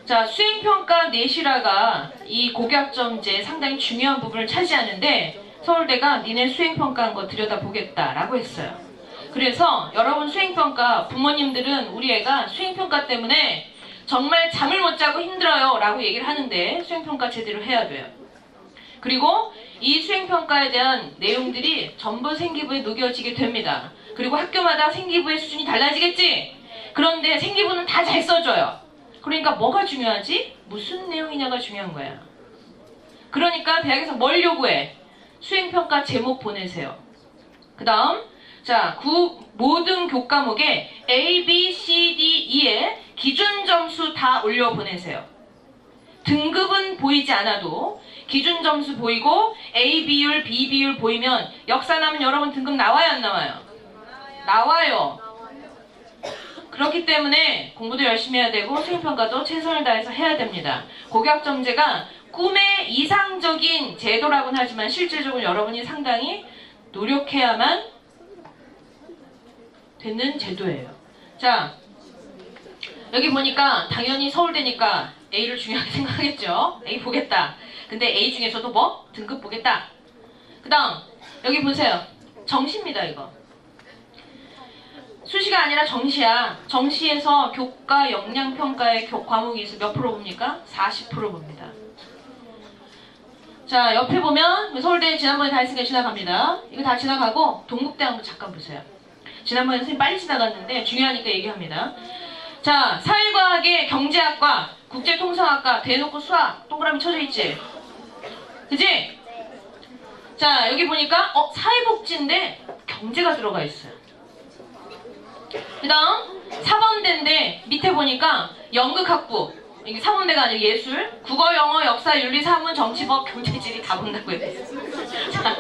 자, 수행평가 내실화가 이 고교학점제 상당히 중요한 부분을 차지하는데 서울대가 니네 수행평가한 거 들여다보겠다라고 했어요. 그래서 여러분 수행평가 부모님들은 우리 애가 수행평가 때문에 정말 잠을 못 자고 힘들어요 라고 얘기를 하는데 수행평가 제대로 해야 돼요. 그리고 이 수행평가에 대한 내용들이 전부 생기부에 녹여지게 됩니다. 그리고 학교마다 생기부의 수준이 달라지겠지? 그런데 생기부는 다 잘 써줘요. 그러니까 뭐가 중요하지? 무슨 내용이냐가 중요한 거야. 그러니까 대학에서 뭘 요구해? 수행평가 제목 보내세요. 그 다음 자, 모든 교과목에 A, B, C, D, E에 기준 점수 다 올려 보내세요. 등급은 보이지 않아도 기준 점수 보이고 A 비율, B 비율 보이면 역사 나면 여러분 등급 나와요, 안 나와요? 나와요. 그렇기 때문에 공부도 열심히 해야 되고 수행평가도 최선을 다해서 해야 됩니다. 고교학점제가 꿈의 이상적인 제도라고는 하지만 실질적으로 여러분이 상당히 노력해야만 되는 제도예요. 자, 여기 보니까 당연히 서울대니까 A를 중요하게 생각하겠죠. A 보겠다. 근데 A 중에서도 뭐? 등급 보겠다. 그 다음 여기 보세요. 정시입니다 이거. 수시가 아니라 정시야. 정시에서 교과 역량평가의 과목이 있어 몇 프로 봅니까? 40% 봅니다. 자, 옆에 보면 서울대 지난번에 다 했으니까 지나갑니다. 이거 다 지나가고 동국대 한번 잠깐 보세요. 지난번에 선생님 빨리 지나갔는데 중요하니까 얘기합니다. 자, 사회과학의 경제학과, 국제통상학과 대놓고 수학 동그라미 쳐져 있지? 그지? 자, 여기 보니까 사회복지인데 경제가 들어가 있어요. 그 다음 4번대인데 밑에 보니까 연극학부, 이게 4번대가 아니라 예술, 국어, 영어, 역사, 윤리, 사문, 정치법, 경제지리 다 본다고요. 자,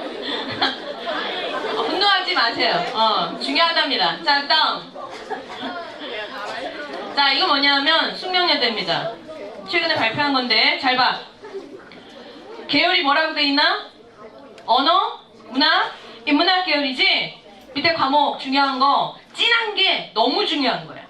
분노하지 마세요. 중요하답니다. 자, 그 다음 자, 이거 뭐냐면 숙명여대입니다. 최근에 발표한 건데 잘 봐. 계열이 뭐라고 돼 있나? 언어, 문학, 인문학 계열이지? 밑에 과목 중요한 거 진한 게 너무 중요한 거야.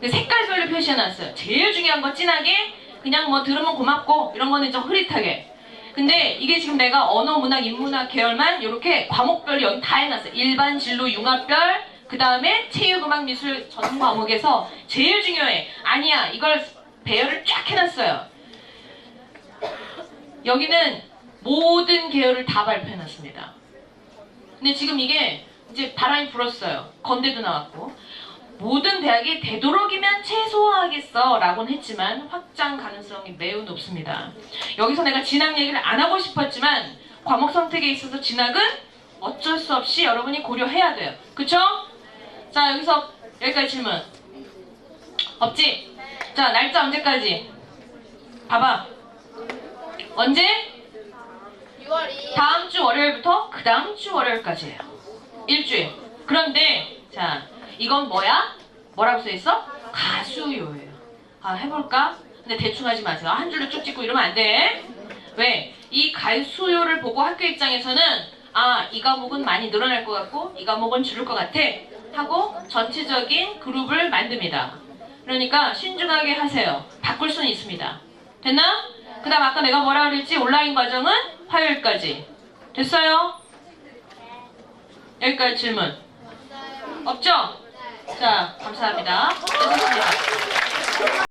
색깔별로 표시해놨어요. 제일 중요한 거 진하게, 그냥 뭐 들으면 고맙고 이런 거는 좀 흐릿하게. 근데 이게 지금 내가 언어, 문학, 인문학 계열만 이렇게 과목별로 여기 다 해놨어요. 일반 진로 융합별, 그 다음에 체육, 음악, 미술 전 과목에서 제일 중요해. 아니야, 이걸 배열을 쫙 해놨어요. 여기는 모든 계열을 다 발표해놨습니다. 근데 지금 이게 이제 바람이 불었어요. 건대도 나왔고. 모든 대학이 되도록이면 최소화하겠어 라고는 했지만 확장 가능성이 매우 높습니다. 여기서 내가 진학 얘기를 안 하고 싶었지만 과목 선택에 있어서 진학은 어쩔 수 없이 여러분이 고려해야 돼요. 그쵸? 자, 여기서 여기까지 질문 없지? 자, 날짜 언제까지? 봐봐. 언제? 6월 2일. 다음 주 월요일부터 그 다음 주 월요일까지예요. 일주일. 그런데 자, 이건 뭐야? 뭐라고 써있어? 가수요예요. 아, 해볼까? 근데 대충 하지 마세요. 한 줄로 쭉 찍고 이러면 안 돼. 왜? 이 가수요를 보고 학교 입장에서는 아, 이 과목은 많이 늘어날 것 같고 이 과목은 줄을 것 같아 하고 전체적인 그룹을 만듭니다. 그러니까 신중하게 하세요. 바꿀 수는 있습니다. 됐나? 그 다음 아까 내가 뭐라 그랬지? 온라인 과정은 화요일까지. 됐어요? 여기까지 질문 없죠? 자, 감사합니다. 수고하셨습니다.